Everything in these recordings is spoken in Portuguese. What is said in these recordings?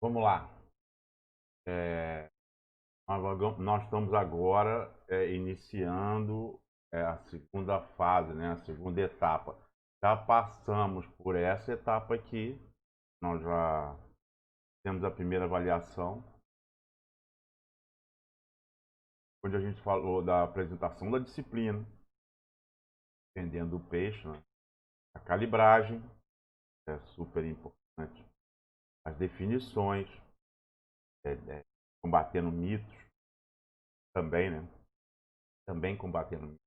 Vamos lá. É, nós estamos agora iniciando a segunda fase, né, a segunda etapa. Já passamos por essa etapa aqui, nós já temos a primeira avaliação, onde a gente falou da apresentação da disciplina, vendendo o peixe, né? A calibragem, é super importante, as definições, combatendo mitos também, né? Também combatendo mitos.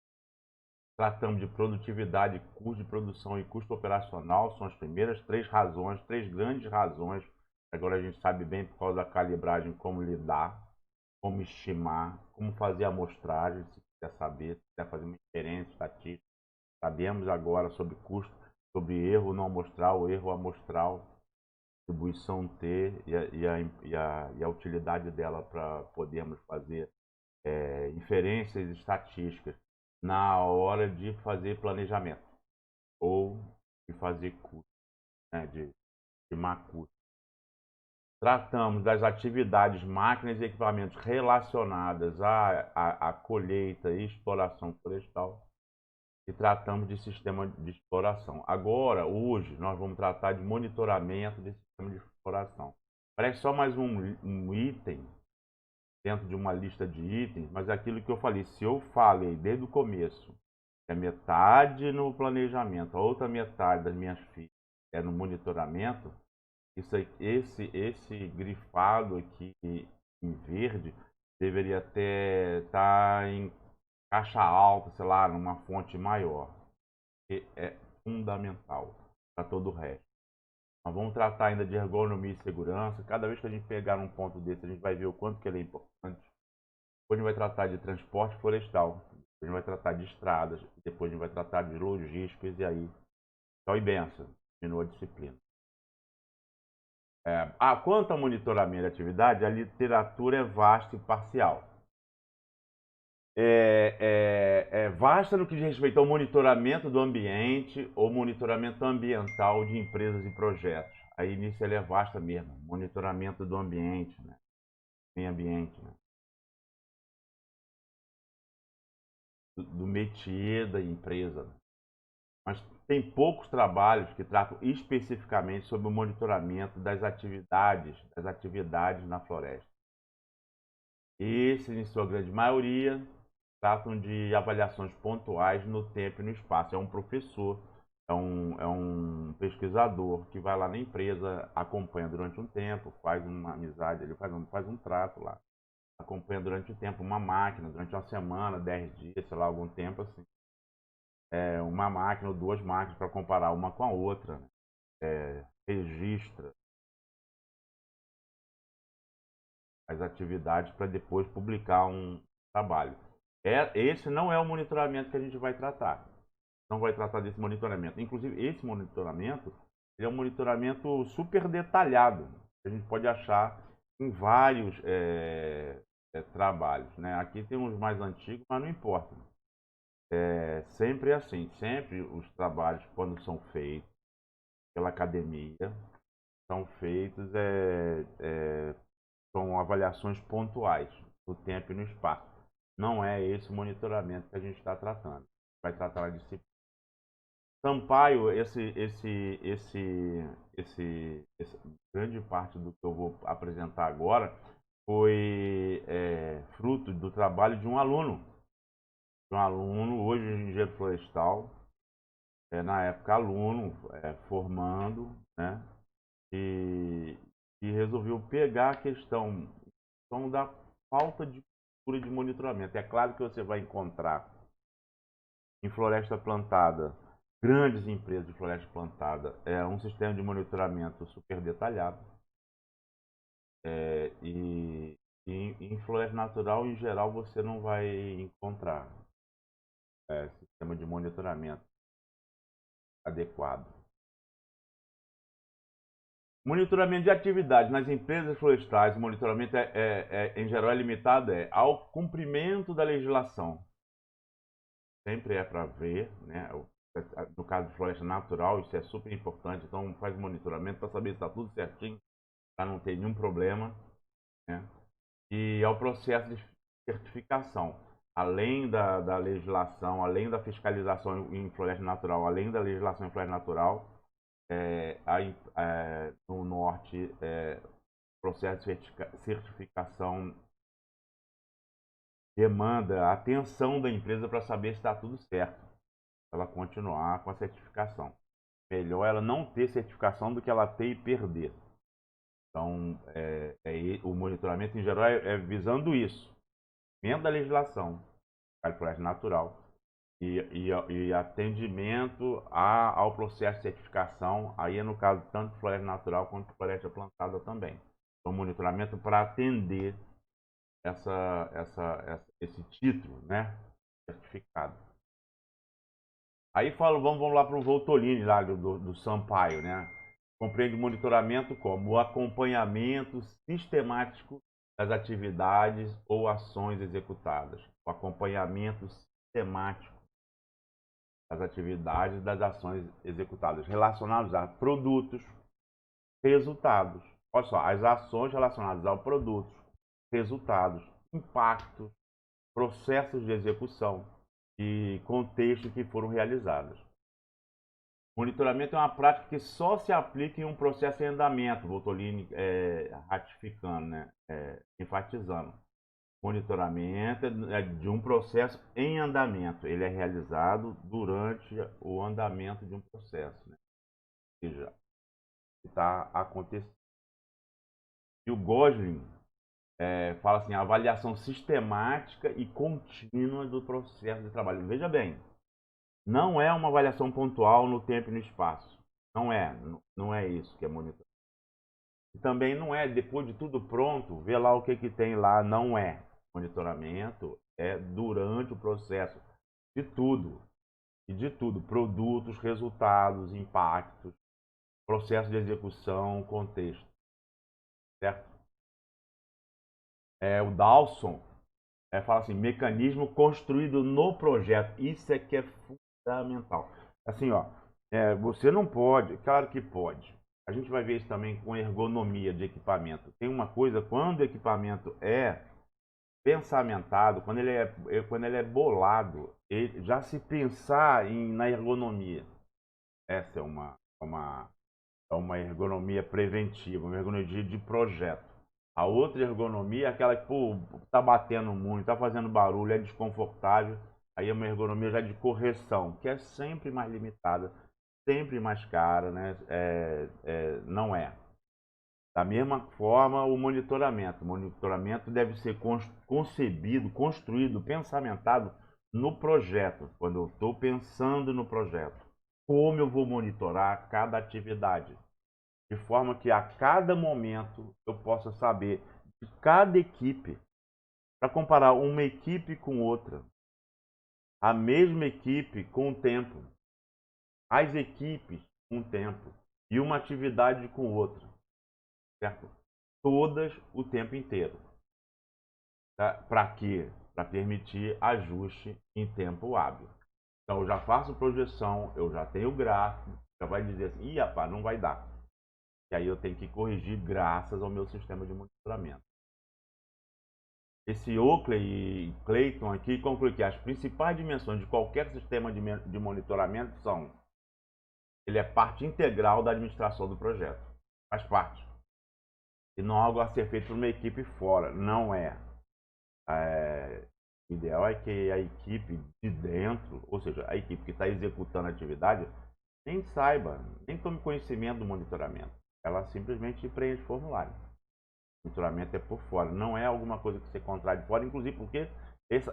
Tratamos de produtividade, custo de produção e custo operacional, são as primeiras três razões, três grandes razões. Agora a gente sabe bem, por causa da calibragem, como lidar, como estimar, como fazer a amostragem, se quiser saber, se quiser fazer uma inferência estatística. Sabemos agora sobre custo, sobre erro não amostral, erro amostral, distribuição T e a utilidade dela para podermos fazer inferências estatísticas na hora de fazer planejamento ou de fazer custo, né, de estimar custo. Tratamos das atividades, máquinas e equipamentos relacionadas à colheita e exploração florestal e tratamos de sistema de exploração. Agora, hoje, nós vamos tratar de monitoramento de sistema de exploração. Parece só mais um item dentro de uma lista de itens, mas é aquilo que eu falei, se eu falei desde o começo, é metade no planejamento, a outra metade das minhas fichas é no monitoramento, esse grifado aqui em verde deveria até estar em caixa alta, sei lá, numa fonte maior, que é fundamental para todo o resto. Nós vamos tratar ainda de ergonomia e segurança. Cada vez que a gente pegar um ponto desse, a gente vai ver o quanto que ele é importante. Depois a gente vai tratar de transporte florestal, depois a gente vai tratar de estradas, depois a gente vai tratar de logísticas e aí, tchau e benção, continua a disciplina. Quanto ao monitoramento de atividade, a literatura é vasta e parcial. É vasta no que diz respeito ao monitoramento do ambiente ou monitoramento ambiental de empresas e projetos. Aí nisso ele é vasta mesmo, monitoramento do ambiente, né? Meio ambiente, né? Do métier da empresa. Mas tem poucos trabalhos que tratam especificamente sobre o monitoramento das atividades na floresta. Esses, em sua grande maioria, tratam de avaliações pontuais no tempo e no espaço. É um professor, é um pesquisador que vai lá na empresa, acompanha durante um tempo, faz uma amizade, ele faz um trato lá. Acompanha durante um tempo uma máquina, durante uma semana, 10 dias, sei lá, algum tempo assim. Uma máquina ou duas máquinas para comparar uma com a outra, né? Registra as atividades para depois publicar um trabalho. Esse não é o monitoramento que a gente vai tratar. Não vai tratar desse monitoramento. Inclusive, esse monitoramento ele é um monitoramento super detalhado. A gente pode achar em vários trabalhos, né? Aqui tem uns mais antigos, mas não importa. Sempre é assim. Sempre os trabalhos, quando são feitos pela academia, são feitos são avaliações pontuais no tempo e no espaço. Não é esse o monitoramento que a gente está tratando. Vai tratar a disciplina. Sampaio, grande parte do que eu vou apresentar agora foi fruto do trabalho de um aluno. Hoje engenheiro florestal, na época aluno, formando, né? E resolveu pegar a questão da falta de cultura de monitoramento. É claro que você vai encontrar em floresta plantada, grandes empresas de floresta plantada, um sistema de monitoramento super detalhado. E em floresta natural, em geral, você não vai encontrar sistema de monitoramento adequado. Monitoramento de atividades nas empresas florestais, o monitoramento em geral é limitado ao cumprimento da legislação. Sempre é para ver, né? No caso de floresta natural, isso é super importante, então faz monitoramento para saber se está tudo certinho, para não ter nenhum problema, né? E ao processo de certificação, além da legislação, além da fiscalização em floresta natural, além da legislação em floresta natural, no norte, processo de certificação demanda a atenção da empresa para saber se está tudo certo, ela continuar com a certificação. Melhor ela não ter certificação do que ela ter e perder. Então, o monitoramento em geral é visando isso, dentro da legislação, de floresta natural, e atendimento ao processo de certificação, aí é no caso tanto de floresta natural quanto de floresta plantada também. Então, monitoramento para atender esse título, né, certificado. Aí vamos lá para o Voltolini, lá do Sampaio, né? Compreende monitoramento como o acompanhamento sistemático das atividades ou ações executadas. O acompanhamento sistemático das atividades das ações executadas relacionadas a produtos, resultados. Olha só, as ações relacionadas ao produtos, resultados, impactos, processos de execução e contexto que foram realizados. Monitoramento é uma prática que só se aplica em um processo em andamento, Voltolini ratificando, né? Enfatizando. Monitoramento é de um processo em andamento. Ele é realizado durante o andamento de um processo, né? Ou seja, está acontecendo. E o Gosling fala assim, a avaliação sistemática e contínua do processo de trabalho. Veja bem, não é uma avaliação pontual no tempo e no espaço. Não é isso que é monitoramento. E também não é, depois de tudo pronto, ver lá o que tem lá. Não é. Monitoramento é durante o processo de tudo. E de tudo. Produtos, resultados, impactos, processo de execução, contexto. Certo? O Dawson fala assim, mecanismo construído no projeto. Isso é que é fundamental. Assim, ó, você não pode, claro que pode. A gente vai ver isso também com ergonomia de equipamento. Tem uma coisa, quando o equipamento é pensamentado, quando ele é bolado, já se pensar na ergonomia. Essa é uma ergonomia preventiva, uma ergonomia de projeto. A outra ergonomia é aquela que, pô, tá batendo muito, tá fazendo barulho, é desconfortável. Aí é uma ergonomia já de correção, que é sempre mais limitada, sempre mais cara, né? Não é. Da mesma forma, o monitoramento. O monitoramento deve ser concebido, construído, pensamentado no projeto. Quando eu estou pensando no projeto, como eu vou monitorar cada atividade, de forma que a cada momento eu possa saber de cada equipe, para comparar uma equipe com outra, a mesma equipe com o tempo, as equipes com o tempo e uma atividade com outra, certo? Todas o tempo inteiro. Tá? Para quê? Para permitir ajuste em tempo hábil. Então eu já faço projeção, eu já tenho gráfico, já vai dizer assim, ih, rapaz, não vai dar. E aí eu tenho que corrigir graças ao meu sistema de monitoramento. Esse Oakley e Clayton aqui conclui que as principais dimensões de qualquer sistema de monitoramento são: ele é parte integral da administração do projeto, faz parte. E não algo a ser feito por uma equipe fora, não é. O ideal é que a equipe de dentro, ou seja, a equipe que está executando a atividade, nem saiba, nem tome conhecimento do monitoramento. Ela simplesmente preenche formulário. Monitoramento é por fora, não é alguma coisa que você contrata de fora, inclusive porque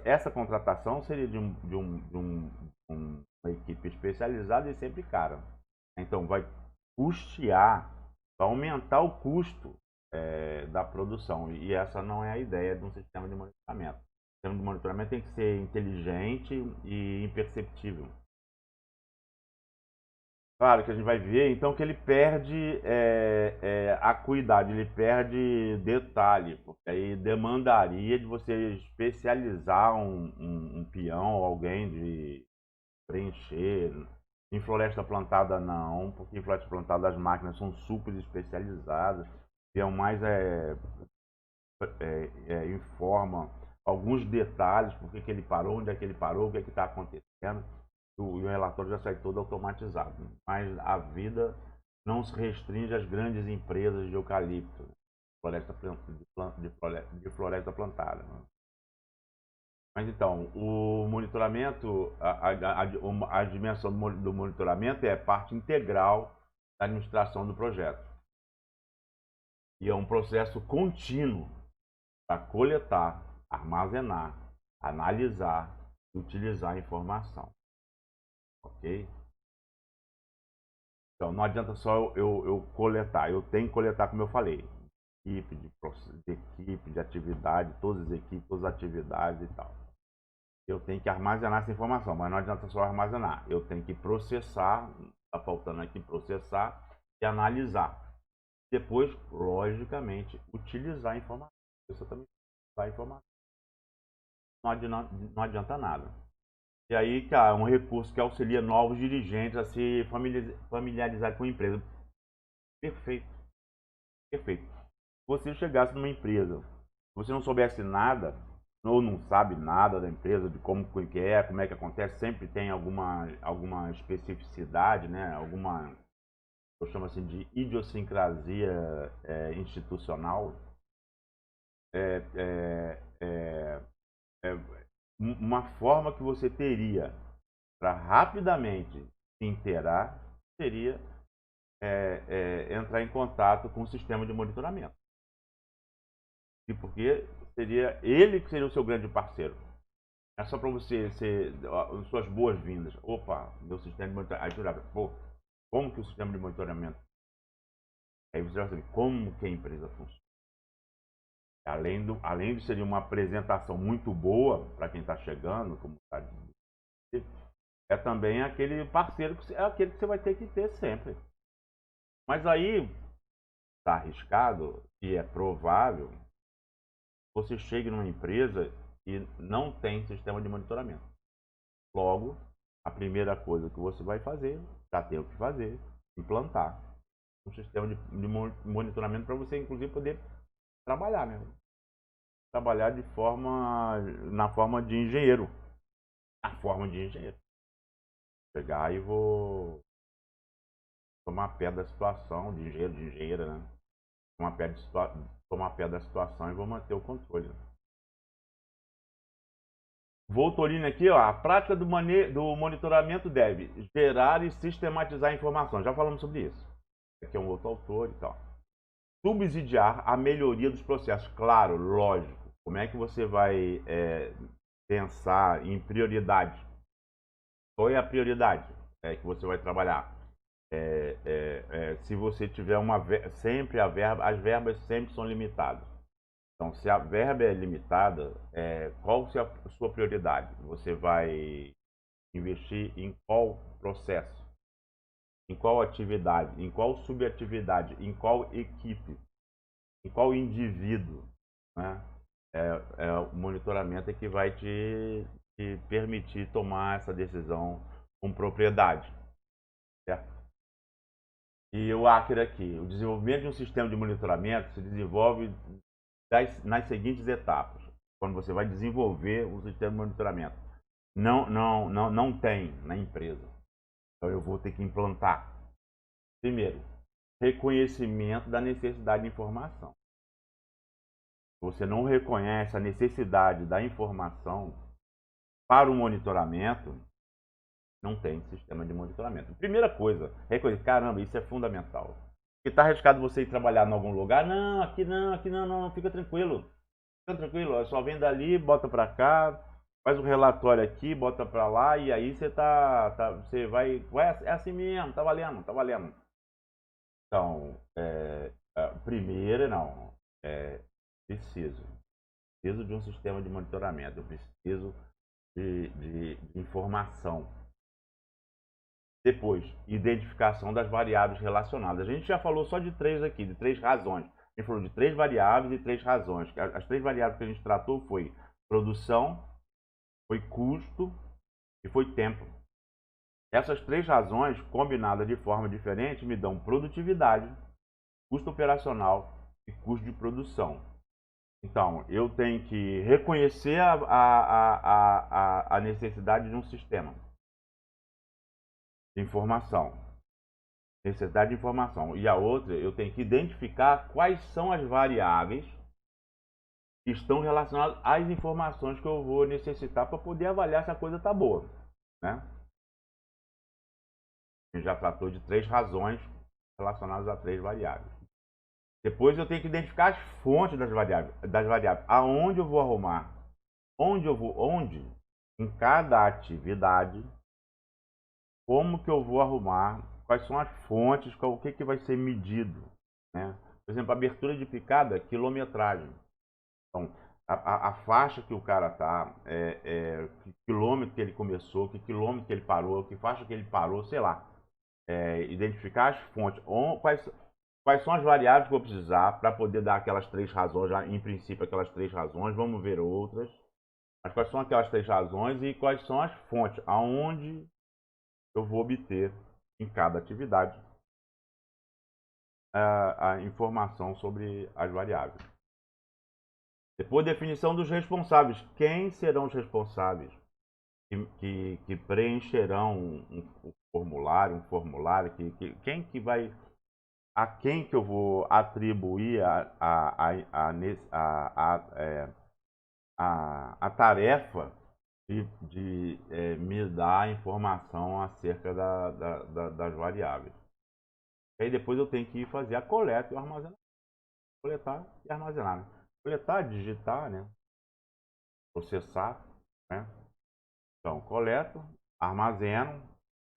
essa contratação seria de uma equipe especializada e sempre cara. Então vai custear, vai aumentar o custo da produção, e essa não é a ideia de um sistema de monitoramento. O sistema de monitoramento tem que ser inteligente e imperceptível. Claro que a gente vai ver, então, que ele perde acuidade, ele perde detalhe, porque aí demandaria de você especializar um peão ou alguém de preencher. Em floresta plantada não, porque em floresta plantada as máquinas são super especializadas. mais informa alguns detalhes, por que ele parou, onde é que ele parou, o que é que está acontecendo. E o relatório já sai todo automatizado. Mas a vida não se restringe às grandes empresas de eucalipto, de floresta plantada. Mas então, o monitoramento, a dimensão do monitoramento é parte integral da administração do projeto. E é um processo contínuo para coletar, armazenar, analisar e utilizar a informação. Ok? Então, não adianta só eu coletar, eu tenho que coletar, como eu falei, equipe, de atividade, todas as equipes, todas as atividades e tal. Eu tenho que armazenar essa informação, mas não adianta só armazenar. Eu tenho que processar, está faltando aqui processar e analisar. Depois, logicamente, utilizar a informação. Isso também utilizar a informação. Não adianta nada. E aí, cara, um recurso que auxilia novos dirigentes a se familiarizar com a empresa. Perfeito. Perfeito. Se você chegasse numa empresa, se você não soubesse nada, ou não sabe nada da empresa, de como que é, como é que acontece, sempre tem alguma especificidade, né? Alguma, eu chamo assim de idiosincrasia institucional. Uma forma que você teria para rapidamente se inteirar seria entrar em contato com o sistema de monitoramento. E porque seria ele que seria o seu grande parceiro. É só para você ser suas boas-vindas. Opa, meu sistema de monitoramento. Aí tu pô, como que o sistema de monitoramento? Aí você vai saber como que a empresa funciona. Além de ser uma apresentação muito boa para quem está chegando, como está é também aquele parceiro que é aquele que você vai ter que ter sempre. Mas aí está arriscado e é provável você chegue numa empresa e não tem sistema de monitoramento. Logo, a primeira coisa que você vai fazer, já tem o que fazer, implantar um sistema de monitoramento para você, inclusive, poder trabalhar, né? Trabalhar na forma de engenheiro. A forma de engenheiro. Pegar e vou tomar pé da situação, de engenheiro, de engenheira, né? Tomar pé da situação e vou manter o controle. Voltolini aqui, ó, a prática do monitoramento deve gerar e sistematizar informações. Já falamos sobre isso. Aqui é um outro autor e tal. Subsidiar a melhoria dos processos. Claro, lógico. Como é que você vai pensar em prioridade? Qual é a prioridade que você vai trabalhar? Se você tiver sempre as verbas sempre são limitadas. Então, se a verba é limitada, qual é a sua prioridade? Você vai investir em qual processo? Em qual atividade? Em qual subatividade? Em qual equipe? Em qual indivíduo? Né? O monitoramento é que vai te permitir tomar essa decisão com propriedade. Certo? E o Acker aqui, o desenvolvimento de um sistema de monitoramento se desenvolve nas seguintes etapas. Quando você vai desenvolver o sistema de monitoramento, não tem na empresa. Então eu vou ter que implantar. Primeiro, reconhecimento da necessidade de informação. Você não reconhece a necessidade da informação para o monitoramento, não tem sistema de monitoramento. Primeira coisa, reconhecer, caramba, isso é fundamental. Porque está arriscado você ir trabalhar em algum lugar, não, aqui não, fica tranquilo. Fica tranquilo, só vem dali, bota para cá, faz o relatório aqui, bota para lá, e aí você você vai, é assim mesmo, tá valendo. Então, primeiro, não, preciso de um sistema de monitoramento, eu preciso de informação. Depois, identificação das variáveis relacionadas. A gente já falou só de 3 aqui, de 3 razões. A gente falou de 3 variáveis e 3 razões. As 3 variáveis que a gente tratou foi produção, foi custo e foi tempo. Essas 3 razões, combinadas de forma diferente, me dão produtividade, custo operacional e custo de produção. Então, eu tenho que reconhecer a necessidade de um sistema de informação. Necessidade de informação. E a outra, eu tenho que identificar quais são as variáveis que estão relacionadas às informações que eu vou necessitar para poder avaliar se a coisa está boa, né? A gente já tratou de 3 razões relacionadas a 3 variáveis. Depois eu tenho que identificar as fontes das variáveis. Aonde eu vou arrumar? Onde? Em cada atividade. Como que eu vou arrumar? Quais são as fontes? O que vai ser medido? Né? Por exemplo, abertura de picada, quilometragem. Então, a faixa que o cara tá, que quilômetro que ele começou, que quilômetro que ele parou, que faixa que ele parou, sei lá. Identificar as fontes. Quais são as variáveis que eu vou precisar para poder dar aquelas 3 razões, já, em princípio aquelas 3 razões, vamos ver outras. Mas quais são aquelas 3 razões e quais são as fontes, aonde eu vou obter em cada atividade a informação sobre as variáveis. Depois, definição dos responsáveis. Quem serão os responsáveis que preencherão um formulário, quem que vai, a quem que eu vou atribuir a tarefa de me dar informação acerca das variáveis. E aí depois eu tenho que ir fazer a coleta e o armazenamento. Coletar e armazenar. Né? Coletar, digitar, né? Processar. Né? Então, coleto, armazeno,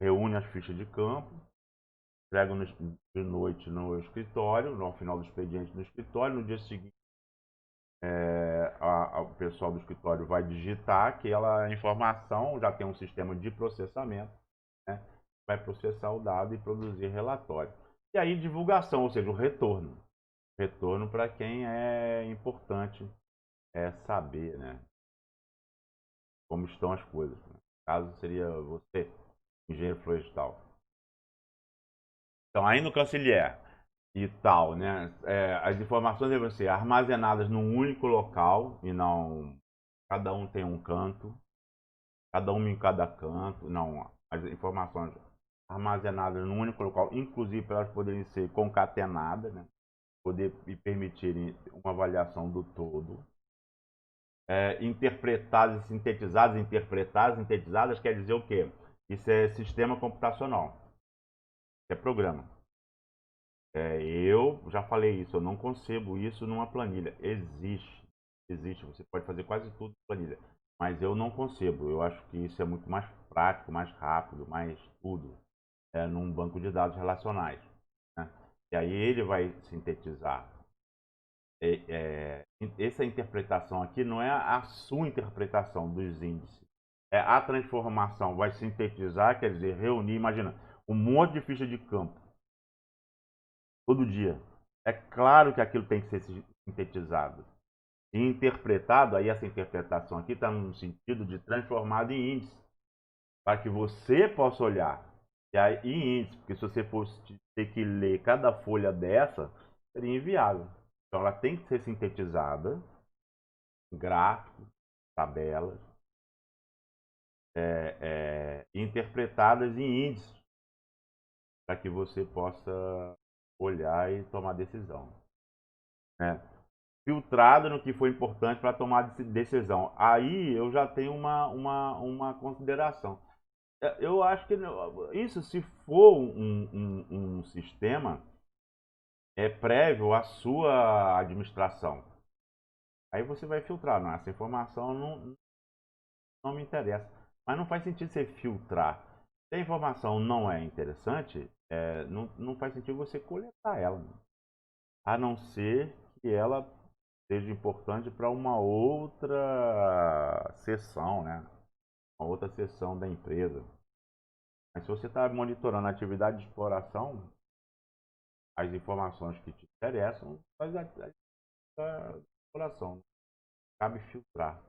reúne as fichas de campo, entrego de noite no escritório, no final do expediente no escritório, no dia seguinte o pessoal do escritório vai digitar aquela informação, já tem um sistema de processamento, né? Vai processar o dado e produzir relatório. E aí divulgação, ou seja, o retorno. Retorno para quem é importante saber, né? Como estão as coisas. Né? No caso seria você, engenheiro florestal. Então aí no Cancilier e tal, né? As informações devem ser armazenadas num único local e não cada um tem um canto, cada um em cada canto. Não, as informações armazenadas num único local, inclusive para elas poderem ser concatenadas, né? Poder e permitirem uma avaliação do todo. Interpretadas e sintetizadas. Sintetizadas quer dizer o quê? Isso é sistema computacional, é programa. Eu já falei isso, eu não concebo isso numa planilha. Existe, você pode fazer quase tudo em planilha, mas eu não concebo. Eu acho que isso é muito mais prático, mais rápido, mais tudo, num banco de dados relacionais. Né? E aí ele vai sintetizar. Essa interpretação aqui não é a sua interpretação dos índices. A transformação vai sintetizar, quer dizer, reunir, imagina, um monte de ficha de campo todo dia. É claro que aquilo tem que ser sintetizado e interpretado. Aí essa interpretação aqui está no sentido de transformado em índice, para que você possa olhar. E aí, em índice, porque se você fosse ter que ler cada folha dessa, seria inviável. Então ela tem que ser sintetizada, gráficos, tabelas, interpretadas em índices, para que você possa olhar e tomar decisão. Né? Filtrado no que foi importante para tomar decisão. Aí eu já tenho uma consideração. Eu acho que isso, se for um sistema prévio à sua administração, aí você vai filtrar. Não, essa informação não me interessa. Mas não faz sentido você filtrar. Se a informação não é interessante, não faz sentido você coletar ela. A não ser que ela seja importante para uma outra seção, né? Uma outra seção da empresa. Mas se você está monitorando a atividade de exploração, as informações que te interessam, faz a exploração. Cabe filtrar.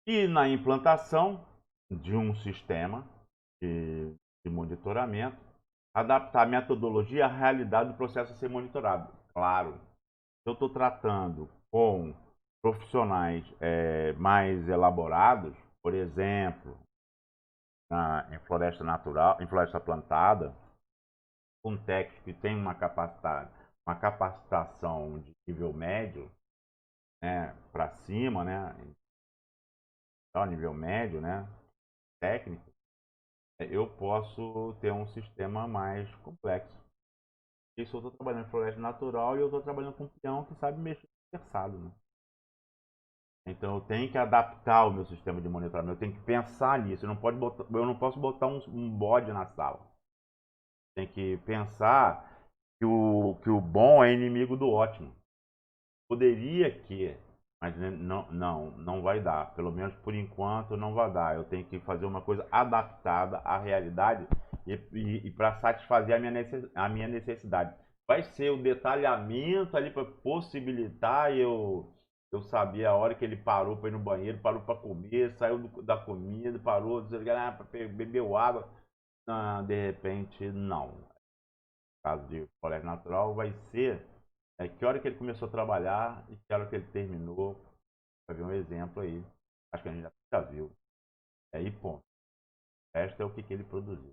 E na implantação de um sistema de monitoramento, adaptar a metodologia à realidade do processo a ser monitorado. Claro, se eu estou tratando com profissionais mais elaborados, por exemplo, em floresta natural, em floresta plantada, com técnico que tem uma capacitação de nível médio, né, para cima, né, então, nível médio, né, técnico, eu posso ter um sistema mais complexo. Isso eu estou trabalhando em floresta natural e eu estou trabalhando com um peão que sabe mexer com terçado, né? Então eu tenho que adaptar o meu sistema de monitoramento, eu tenho que pensar nisso. Eu não posso botar um bode na sala. Tem que pensar que o bom é inimigo do ótimo. Poderia que, mas não vai dar. Pelo menos por enquanto não vai dar. Eu tenho que fazer uma coisa adaptada à realidade e para satisfazer a minha necessidade. Vai ser o detalhamento ali para possibilitar eu saber a hora que ele parou para ir no banheiro, parou para comer, saiu da comida, parou, bebeu água. Ah, de repente, não. No caso de colégio natural, vai ser que hora que ele começou a trabalhar e que hora que ele terminou. Para ver um exemplo aí. Acho que a gente já viu. E ponto. O resto é o que ele produziu.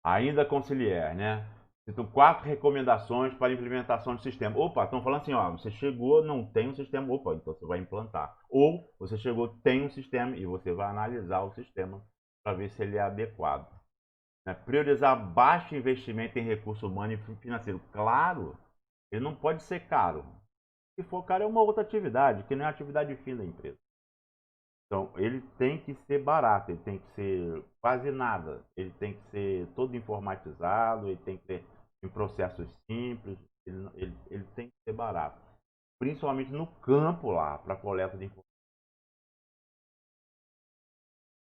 Ainda conciliar, né? Então, 4 recomendações para implementação de sistema. Opa, estão falando assim, ó, você chegou, não tem um sistema, opa, então você vai implantar. Ou você chegou, tem um sistema e você vai analisar o sistema para ver se ele é adequado. Né? Priorizar baixo investimento em recurso humano e financeiro. Claro, ele não pode ser caro. Se for caro é uma outra atividade, que não é a atividade fim da empresa. Então, ele tem que ser barato, ele tem que ser quase nada, ele tem que ser todo informatizado, ele tem que ter em processos simples, ele tem que ser barato. Principalmente no campo lá, para coleta de informações.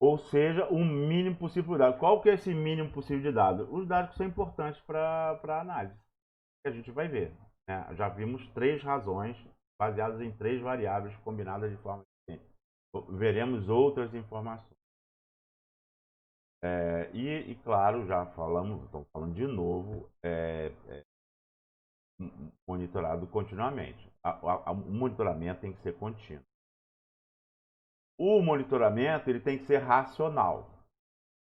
Ou seja, o mínimo possível de dados. Qual que é esse mínimo possível de dados? Os dados que são importantes para a análise. Que a gente vai ver. Né? Já vimos 3 razões baseadas em 3 variáveis combinadas de forma diferente. Veremos outras informações. Claro, já falamos, estamos falando de novo, monitorado continuamente. O monitoramento tem que ser contínuo. O monitoramento ele tem que ser racional.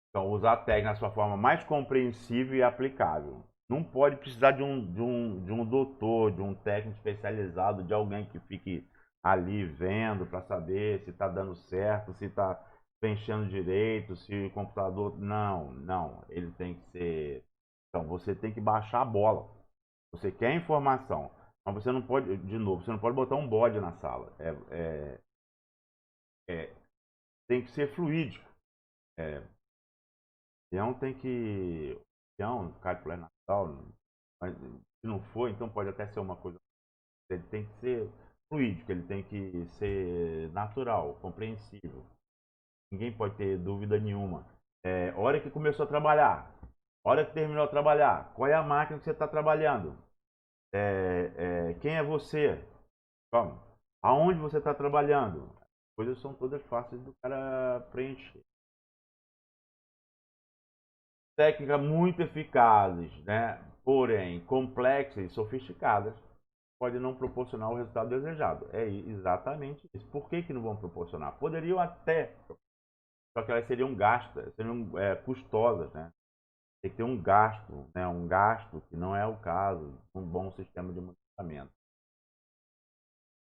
Então, usar a técnica na sua forma mais compreensível e aplicável. Não pode precisar de um doutor, de um técnico especializado, de alguém que fique ali vendo para saber se está dando certo, se está preenchendo direito, se o computador. Não, não. Ele tem que ser. Então, você tem que baixar a bola. Você quer informação, mas você não pode, de novo, você não pode botar um bode na sala. Tem que ser fluídico. É, Peão tem que. Peão, cai pro natal, mas se não for, então pode até ser uma coisa. Ele tem que ser fluídico, ele tem que ser natural, compreensível. Ninguém pode ter dúvida nenhuma. Hora que começou a trabalhar, hora que terminou de trabalhar, qual é a máquina que você está trabalhando? Quem é você? Como? Aonde você está trabalhando? As coisas são todas fáceis do cara preencher. Técnicas muito eficazes, né? Porém complexas e sofisticadas, pode não proporcionar o resultado desejado. É exatamente isso. Por que não vão proporcionar? Poderiam até, só que elas seriam gastas, seriam custosas, né? Tem que ter um gasto, né? Um gasto que não é o caso de um bom sistema de monitoramento.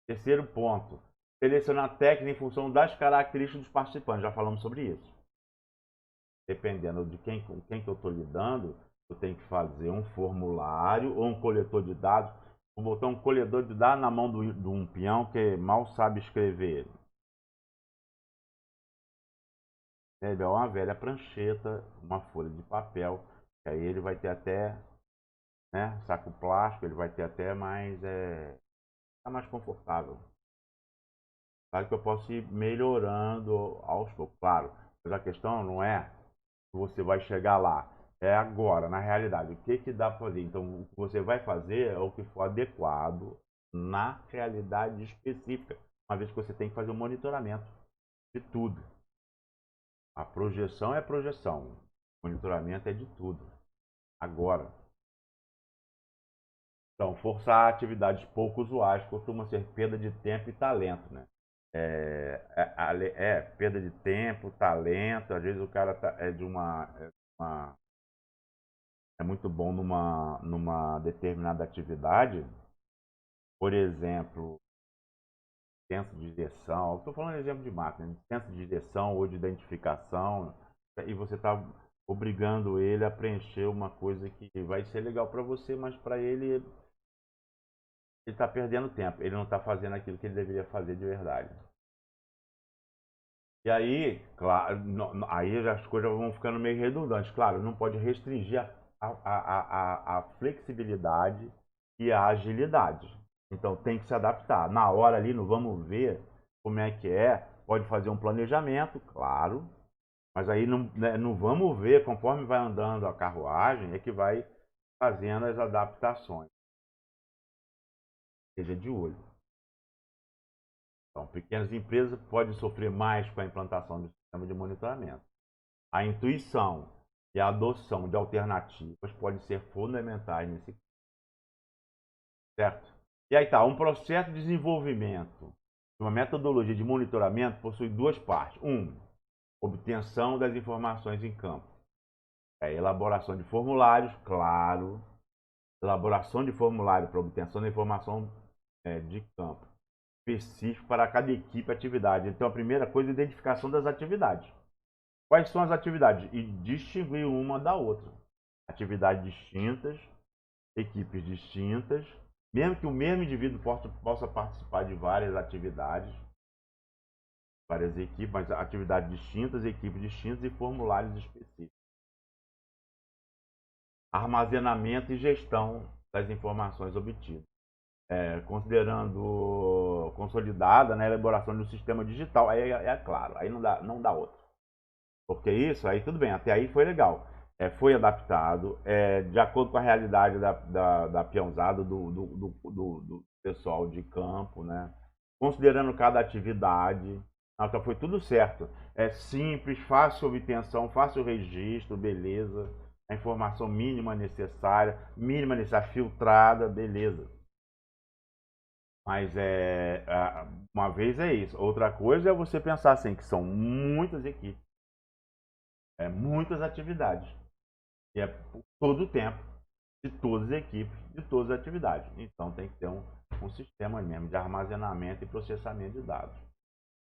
Terceiro ponto, selecionar técnica em função das características dos participantes. Já falamos sobre isso. Dependendo de com quem que eu estou lidando, eu tenho que fazer um formulário ou um coletor de dados. Vou botar um coletor de dados na mão de um peão que mal sabe escrever. É uma velha prancheta, uma folha de papel, que aí ele vai ter até, né, saco plástico, ele vai ter até mais, tá mais confortável. Claro que eu posso ir melhorando aos poucos, claro. Mas a questão não é que você vai chegar lá. É agora, na realidade. O que dá para fazer? Então, o que você vai fazer é o que for adequado na realidade específica. Uma vez que você tem que fazer um monitoramento de tudo. A projeção é projeção. Monitoramento é de tudo. Agora, então, forçar atividades pouco usuais costuma ser perda de tempo e talento, né? Perda de tempo, talento. Às vezes o cara é muito bom numa determinada atividade, por exemplo, senso de direção. Estou falando de exemplo de máquina, de senso de direção ou de identificação, e você está obrigando ele a preencher uma coisa que vai ser legal para você, mas para ele está perdendo tempo. Ele não está fazendo aquilo que ele deveria fazer de verdade. E aí, claro, aí as coisas vão ficando meio redundantes. Claro, não pode restringir a flexibilidade e a agilidade. Então tem que se adaptar. Na hora ali, não vamos ver como é que é. Pode fazer um planejamento, claro, mas aí não, né, não vamos ver, conforme vai andando a carruagem, é que vai fazendo as adaptações. Seja de olho. Então, pequenas empresas podem sofrer mais com a implantação do sistema de monitoramento. A intuição e a adoção de alternativas podem ser fundamentais nesse caso. Certo? E aí tá, um processo de desenvolvimento de uma metodologia de monitoramento possui duas partes. Obtenção das informações em campo. Elaboração de formulários, claro. Elaboração de formulário para obtenção da informação de campo específico para cada equipe e atividade. Então, a primeira coisa é a identificação das atividades. Quais são as atividades? E distinguir uma da outra. Atividades distintas, equipes distintas, mesmo que o mesmo indivíduo possa participar de várias atividades, várias equipes, mas atividades distintas, equipes distintas e formulários específicos. Armazenamento e gestão das informações obtidas. Considerando consolidada, né, a elaboração de um sistema digital, aí é claro, aí não dá outro. Porque isso, aí tudo bem, até aí foi legal. Foi adaptado, de acordo com a realidade da peãozada, do pessoal de campo, né? Considerando cada atividade. Então foi tudo certo. É simples, fácil obtenção, fácil registro, beleza. A informação mínima necessária, filtrada, beleza. Mas uma vez é isso. Outra coisa é você pensar assim, que são muitas equipes, muitas atividades. E é por todo o tempo, de todas as equipes, de todas as atividades. Então tem que ter um sistema mesmo de armazenamento e processamento de dados.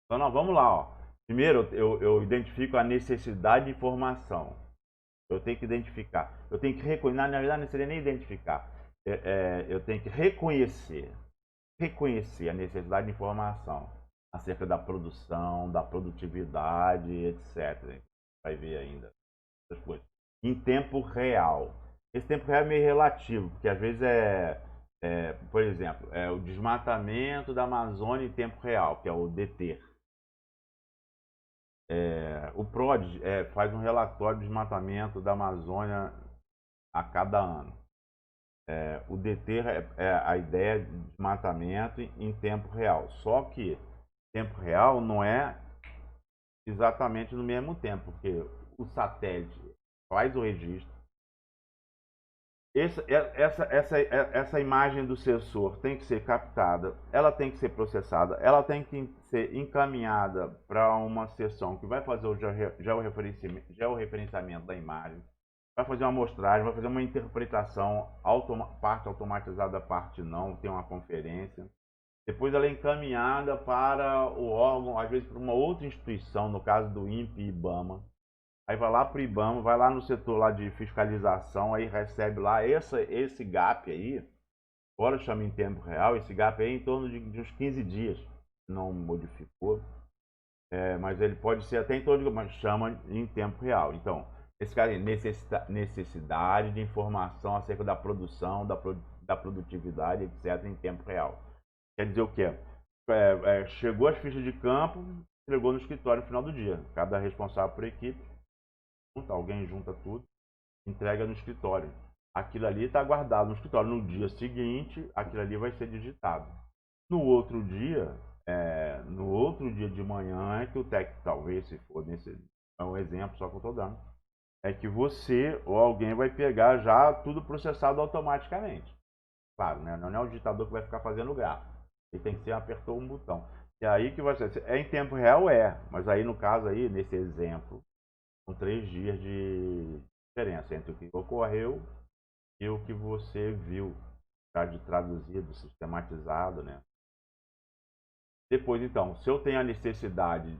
Então nós vamos lá, ó. Primeiro eu identifico a necessidade de informação. Eu tenho que identificar. Eu tenho que reconhecer. Na verdade, não seria nem identificar. Eu tenho que reconhecer a necessidade de informação acerca da produção, da produtividade, etc. Vai ver ainda essas coisas. Em tempo real. Esse tempo real é meio relativo, porque às vezes por exemplo, o desmatamento da Amazônia em tempo real, que é o DETER. O PROD faz um relatório de desmatamento da Amazônia a cada ano. O DETER a ideia de desmatamento em tempo real. Só que tempo real não é exatamente no mesmo tempo, porque o satélite faz o registro. Essa imagem do sensor tem que ser captada, ela tem que ser processada, ela tem que ser encaminhada para uma seção que vai fazer o georreferenciamento da imagem, vai fazer uma amostragem, vai fazer uma interpretação, parte automatizada, parte não, tem uma conferência. Depois ela é encaminhada para o órgão, às vezes para uma outra instituição, no caso do INPE e IBAMA. Aí vai lá para o IBAMA, vai lá no setor lá de fiscalização, aí recebe lá esse gap aí, agora chama em tempo real, esse gap aí é em torno de uns 15 dias, não modificou, mas ele pode ser até em torno de, mas chama em tempo real. Então, esse cara tem necessidade de informação acerca da produção, da produtividade, etc., em tempo real. Quer dizer o quê? Chegou as fichas de campo, entregou no escritório no final do dia. Cada responsável por equipe, alguém junta tudo, entrega no escritório. Aquilo ali está guardado no escritório. No dia seguinte, aquilo ali vai ser digitado. No outro dia de manhã, é que o técnico, talvez, se for nesse, é um exemplo só que eu estou dando, é que você ou alguém vai pegar já tudo processado automaticamente. Claro, né? Não é o digitador que vai ficar fazendo o gráfico. Ele tem que ser apertou um botão. E aí que vai ser. É em tempo real, mas aí no caso aí, nesse exemplo, são 3 dias de diferença entre o que ocorreu e o que você viu, já de traduzido, sistematizado, né? Depois, então, se eu tenho a necessidade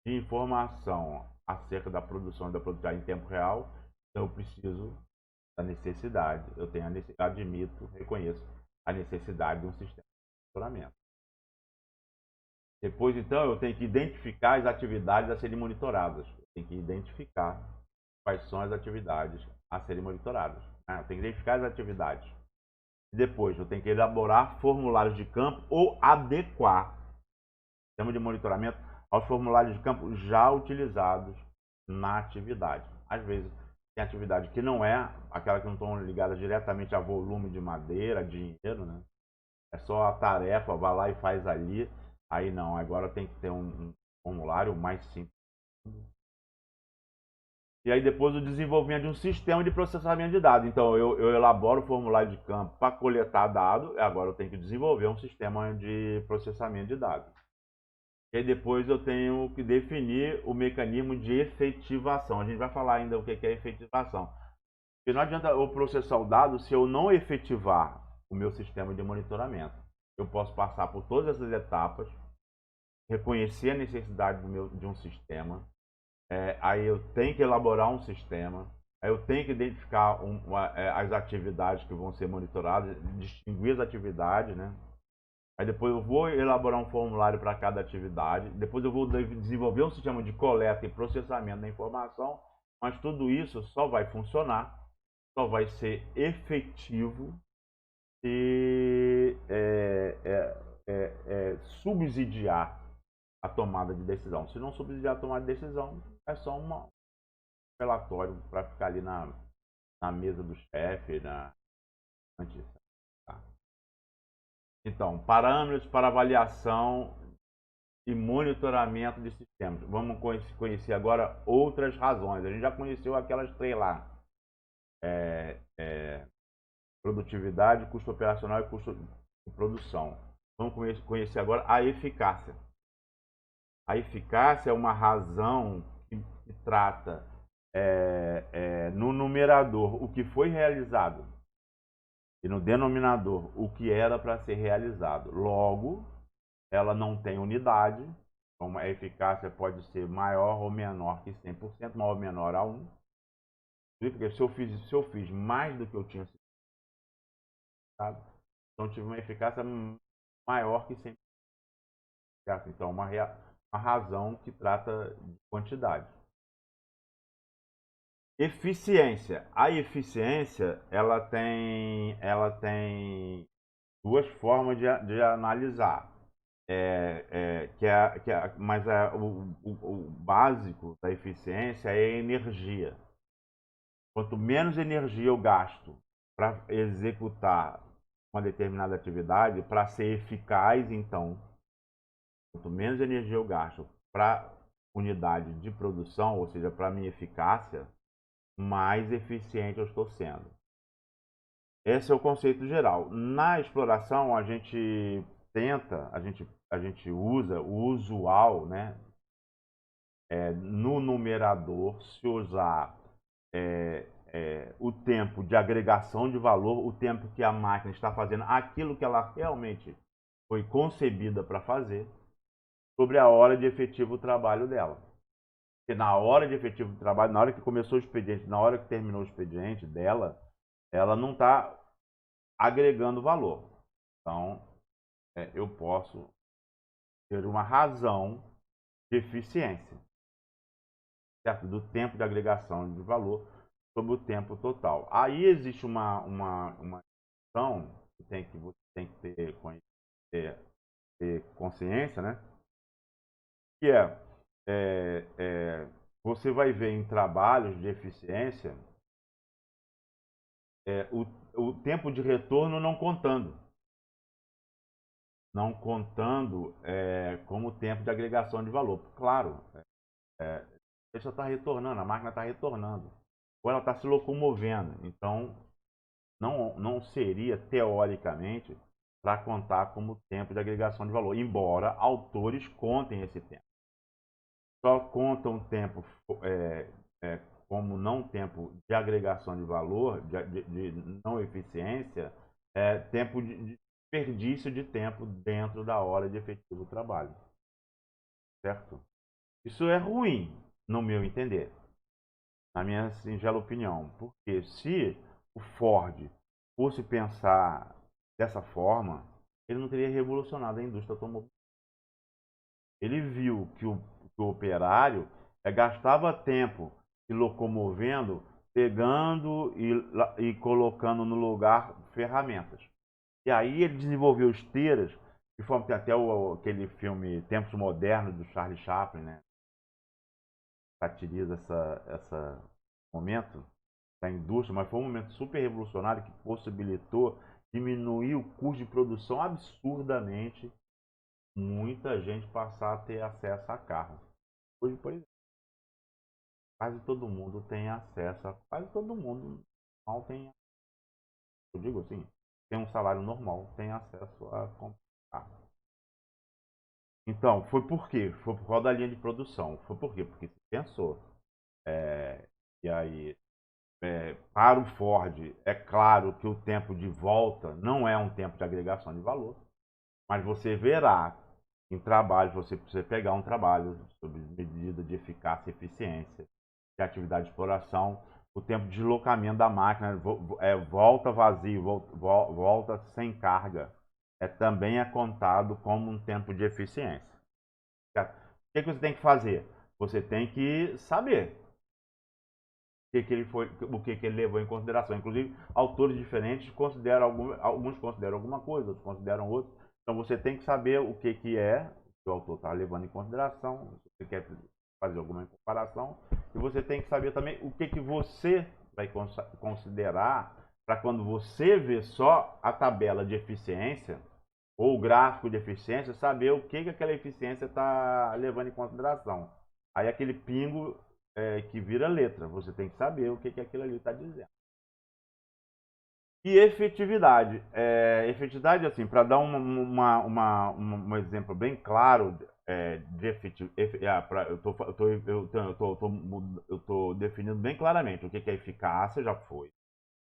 de informação acerca da produção e da produtividade em tempo real, então eu preciso da necessidade. Eu tenho a necessidade, admito, reconheço a necessidade de um sistema de monitoramento. Depois, então, eu tenho que identificar as atividades a serem monitoradas. Eu tenho que identificar quais são as atividades a serem monitoradas. Eu tenho que identificar as atividades. Depois, eu tenho que elaborar formulários de campo ou adequar o sistema de monitoramento aos formulários de campo já utilizados na atividade. Às vezes, tem atividade que não é, aquela que não estão ligadas diretamente a volume de madeira, dinheiro, né? É só a tarefa, vai lá e faz ali. Aí não, agora tem que ter um formulário mais simples. E aí depois o desenvolvimento de um sistema de processamento de dados. Então eu elaboro o formulário de campo para coletar dados, e agora eu tenho que desenvolver um sistema de processamento de dados. E aí depois eu tenho que definir o mecanismo de efetivação. A gente vai falar ainda o que é efetivação. Porque não adianta eu processar o dado se eu não efetivar o meu sistema de monitoramento. Eu posso passar por todas essas etapas, reconhecer a necessidade de um sistema, aí eu tenho que elaborar um sistema, aí eu tenho que identificar as atividades que vão ser monitoradas, distinguir as atividades, né? Aí depois eu vou elaborar um formulário para cada atividade, depois eu vou desenvolver um sistema de coleta e processamento da informação, mas tudo isso só vai funcionar, só vai ser efetivo se subsidiar a tomada de decisão. Se não subsidiar a tomada de decisão, é só um relatório para ficar ali na mesa do chefe, antes. Tá? Então, parâmetros para avaliação e monitoramento de sistemas. Vamos conhecer agora outras razões. A gente já conheceu aquelas 3 lá. Produtividade, custo operacional e custo de produção. Vamos conhecer agora a eficácia. A eficácia é uma razão que trata no numerador o que foi realizado e no denominador o que era para ser realizado. Logo, ela não tem unidade, então a eficácia pode ser maior ou menor que 100%, maior ou menor a 1. Porque se eu fiz mais do que eu tinha sido, então tive uma eficácia maior que 100%. Então, uma razão que trata de quantidade. Eficiência. A eficiência, ela tem 2 formas de analisar. Mas o básico da eficiência é a energia. Quanto menos energia eu gasto para executar uma determinada atividade, para ser eficaz, então, quanto menos energia eu gasto para unidade de produção, ou seja, para minha eficácia, mais eficiente eu estou sendo. Esse é o conceito geral. Na exploração, a gente usa o usual, né? No numerador, se usar o tempo de agregação de valor, o tempo que a máquina está fazendo aquilo que ela realmente foi concebida para fazer, sobre a hora de efetivo trabalho dela. Porque na hora de efetivo trabalho, na hora que começou o expediente, na hora que terminou o expediente dela, ela não está agregando valor. Então, eu posso ter uma razão de eficiência, certo? Do tempo de agregação de valor sobre o tempo total. Aí existe uma questão que você tem que ter consciência, né? Que você vai ver em trabalhos de eficiência o tempo de retorno não contando. Não contando como tempo de agregação de valor. Claro, ele só está retornando, a máquina está retornando. ou ela está se locomovendo. Então, não seria, teoricamente, para contar como tempo de agregação de valor, embora autores contem esse tempo. Só contam o tempo como não tempo de agregação de valor, de não eficiência, tempo de desperdício de tempo dentro da hora de efetivo trabalho. Certo? Isso é ruim, no meu entender, na minha singela opinião, porque se o Ford fosse pensar dessa forma, ele não teria revolucionado a indústria automobilística. Ele viu que o operário gastava tempo se locomovendo, pegando e colocando no lugar ferramentas. E aí ele desenvolveu esteiras, de forma que até aquele filme Tempos Modernos, do Charlie Chaplin, né, satiriza esse momento da indústria, mas foi um momento super revolucionário que possibilitou diminuir o custo de produção absurdamente, muita gente passar a ter acesso a carro. Hoje, por exemplo, quase todo mundo tem acesso a... Quase todo mundo mal tem... Eu digo assim, tem um salário normal, tem acesso a comprar carro. Então, foi por quê? Foi por causa da linha de produção. Foi por quê? Porque se pensou. E aí, para o Ford, é claro que o tempo de volta não é um tempo de agregação de valor, mas você verá em trabalho, você precisa pegar um trabalho sob medida de eficácia e eficiência, de atividade de exploração, o tempo de deslocamento da máquina volta vazio, volta sem carga, também é contado como um tempo de eficiência. O que você tem que fazer? Você tem que saber o que ele levou em consideração. Inclusive, autores diferentes consideram alguns consideram alguma coisa, outros consideram outros. Então você tem que saber o que o autor está levando em consideração, se você quer fazer alguma comparação, e você tem que saber também o que você vai considerar para quando você vê só a tabela de eficiência ou o gráfico de eficiência, saber o que aquela eficiência está levando em consideração. Aí aquele pingo que vira letra. Você tem que saber o que aquilo ali está dizendo. E efetividade. Efetividade, assim, para dar um exemplo bem claro de efetividade, eu tô definindo bem claramente o que é eficácia, já foi.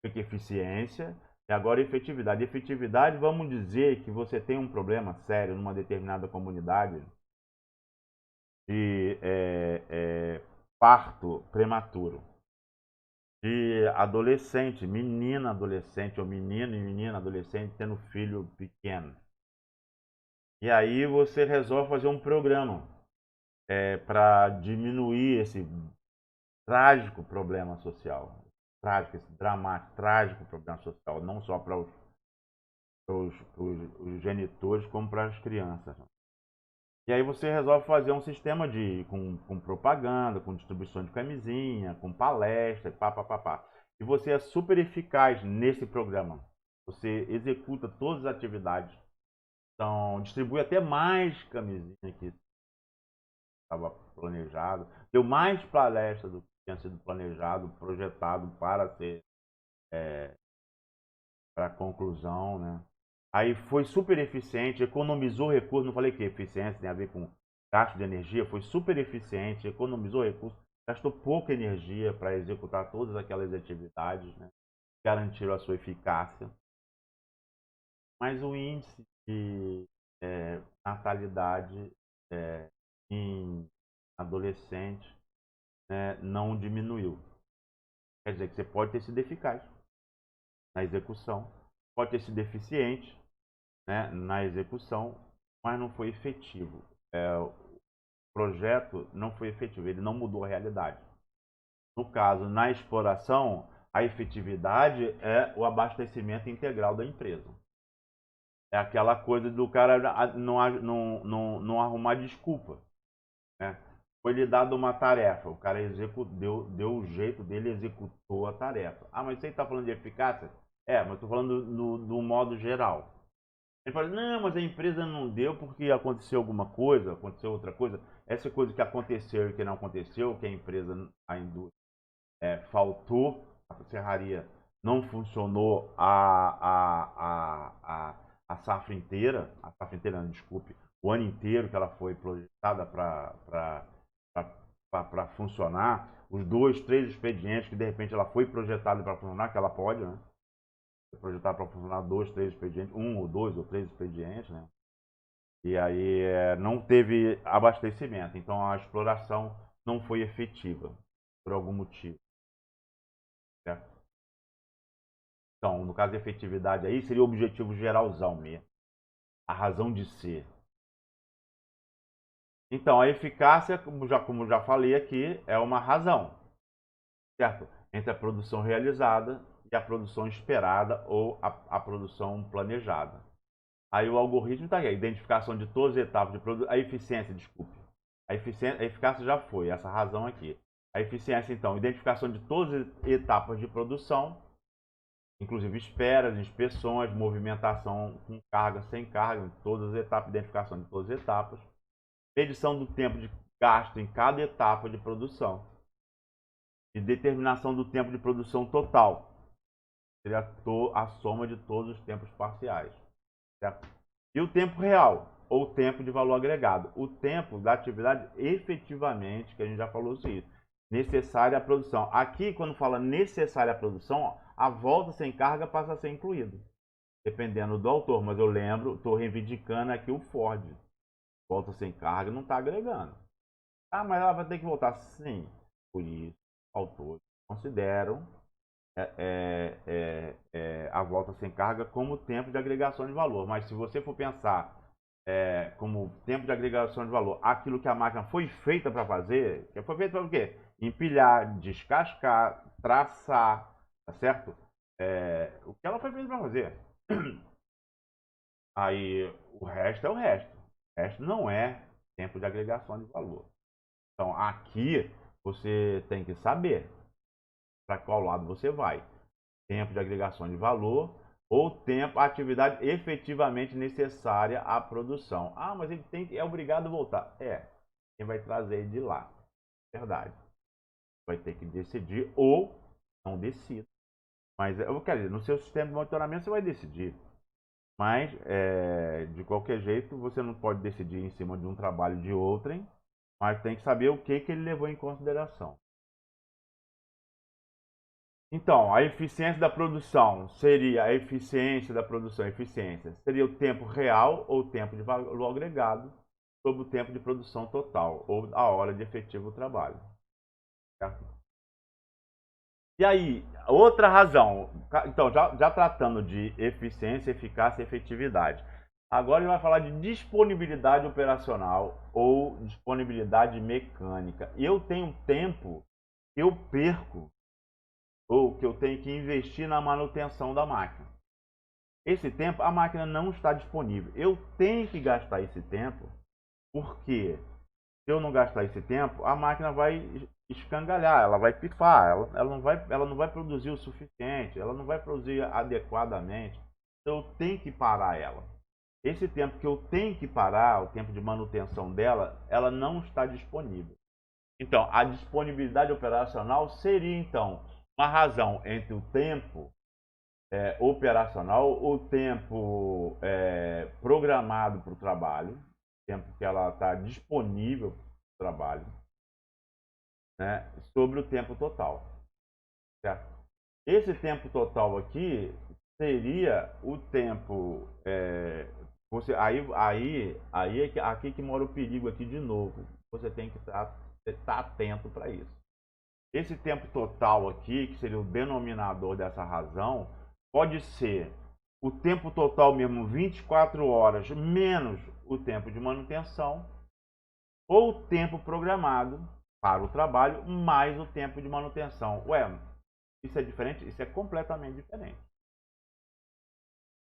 O que é eficiência, e agora efetividade. Efetividade, vamos dizer que você tem um problema sério numa determinada comunidade de parto prematuro, de adolescente, menina adolescente, ou menino e menina adolescente tendo filho pequeno. E aí você resolve fazer um programa para diminuir esse trágico problema social. Trágico, esse dramático, trágico problema social, não só para os genitores, como para as crianças. E aí você resolve fazer um sistema com propaganda, com distribuição de camisinha, com palestra, pá. E você é super eficaz nesse programa. Você executa todas as atividades. Então, distribui até mais camisinha que estava planejado. Deu mais palestra do que tinha sido planejado, projetado para ser para conclusão, né? Aí foi super eficiente, economizou recursos, não falei que eficiência tem a ver com gasto de energia, foi super eficiente, economizou recursos, gastou pouca energia para executar todas aquelas atividades, né? Garantiram a sua eficácia. Mas o índice de natalidade em adolescente, né, não diminuiu. Quer dizer que você pode ter sido eficaz na execução, pode ter sido eficiente, né, na execução, mas não foi efetivo. O projeto não foi efetivo, ele não mudou a realidade. No caso, na exploração, a efetividade é o abastecimento integral da empresa. É aquela coisa do cara não arrumar desculpa, né? Foi lhe dado uma tarefa, o cara deu o jeito dele, executou a tarefa. Ah, mas você está falando de eficácia? Mas estou falando do modo geral. Ele fala, não, mas a empresa não deu porque aconteceu alguma coisa, aconteceu outra coisa. Essa coisa que aconteceu e que não aconteceu, que a empresa, a indústria faltou, a serraria não funcionou a safra inteira, não, desculpe, o ano inteiro que ela foi projetada para funcionar, os 2, 3 expedientes que de repente ela foi projetada para funcionar, que ela pode, né? Projetada para funcionar 2, 3 expedientes, 1 ou 2 ou 3 expedientes, né? E aí não teve abastecimento, então a exploração não foi efetiva por algum motivo. Certo? Então, no caso de efetividade aí, seria o objetivo geralzão mesmo. A razão de ser. Então, a eficácia, como já falei aqui, é uma razão, certo? Entre a produção realizada e a produção esperada ou a produção planejada. Aí o algoritmo está aí, a identificação de todas as etapas de produção, a eficiência, desculpe. A eficácia já foi, essa razão aqui. A eficiência, então, identificação de todas as etapas de produção, inclusive esperas, inspeções, movimentação com carga, sem carga, todas as etapas, identificação de todas as etapas, medição do tempo de gasto em cada etapa de produção e determinação do tempo de produção total, seria a soma de todos os tempos parciais, certo? E o tempo real, ou tempo de valor agregado, o tempo da atividade efetivamente, que a gente já falou isso, necessária à produção. Aqui, quando fala necessária à produção, a volta sem carga passa a ser incluída, dependendo do autor, mas eu lembro, estou reivindicando aqui o Ford. Volta sem carga não está agregando. Ah, mas ela vai ter que voltar. Sim, por isso, autores consideram a volta sem carga como tempo de agregação de valor. Mas se você for pensar como tempo de agregação de valor, aquilo que a máquina foi feita para fazer, que foi feita para o quê? Empilhar, descascar, traçar, tá certo? O que ela foi feita para fazer. Aí o resto é o resto. O resto não é tempo de agregação de valor. Então aqui você tem que saber para qual lado você vai. Tempo de agregação de valor ou tempo, atividade efetivamente necessária à produção. Ah, mas ele é obrigado a voltar. Quem vai trazer ele de lá? Verdade. Vai ter que decidir ou não decida. Mas eu quero dizer, no seu sistema de monitoramento você vai decidir. Mas, de qualquer jeito, você não pode decidir em cima de um trabalho de outrem, mas tem que saber o que ele levou em consideração. Então, a eficiência da produção seria a eficiência da produção, eficiência seria o tempo real ou tempo de valor agregado sobre o tempo de produção total ou a hora de efetivo trabalho. Certo? E aí, outra razão, então já tratando de eficiência, eficácia e efetividade. Agora a gente vai falar de disponibilidade operacional ou disponibilidade mecânica. Eu tenho tempo que eu perco ou que eu tenho que investir na manutenção da máquina. Esse tempo a máquina não está disponível. Eu tenho que gastar esse tempo, porque se eu não gastar esse tempo, a máquina vai escangalhar, ela vai pifar, ela não vai produzir o suficiente, ela não vai produzir adequadamente. Então eu tenho que parar ela. Esse tempo que eu tenho que parar, o tempo de manutenção dela, ela não está disponível. Então, a disponibilidade operacional seria, então, uma razão entre o tempo operacional, o tempo programado para o trabalho, tempo que ela está disponível para o trabalho, né, sobre o tempo total. Certo? Esse tempo total aqui seria o tempo. Aqui que mora o perigo aqui de novo. Você tem que estar atento para isso. Esse tempo total aqui, que seria o denominador dessa razão, pode ser o tempo total mesmo, 24 horas, menos o tempo de manutenção, ou o tempo programado para o trabalho, mais o tempo de manutenção. Ué, isso é diferente? Isso é completamente diferente.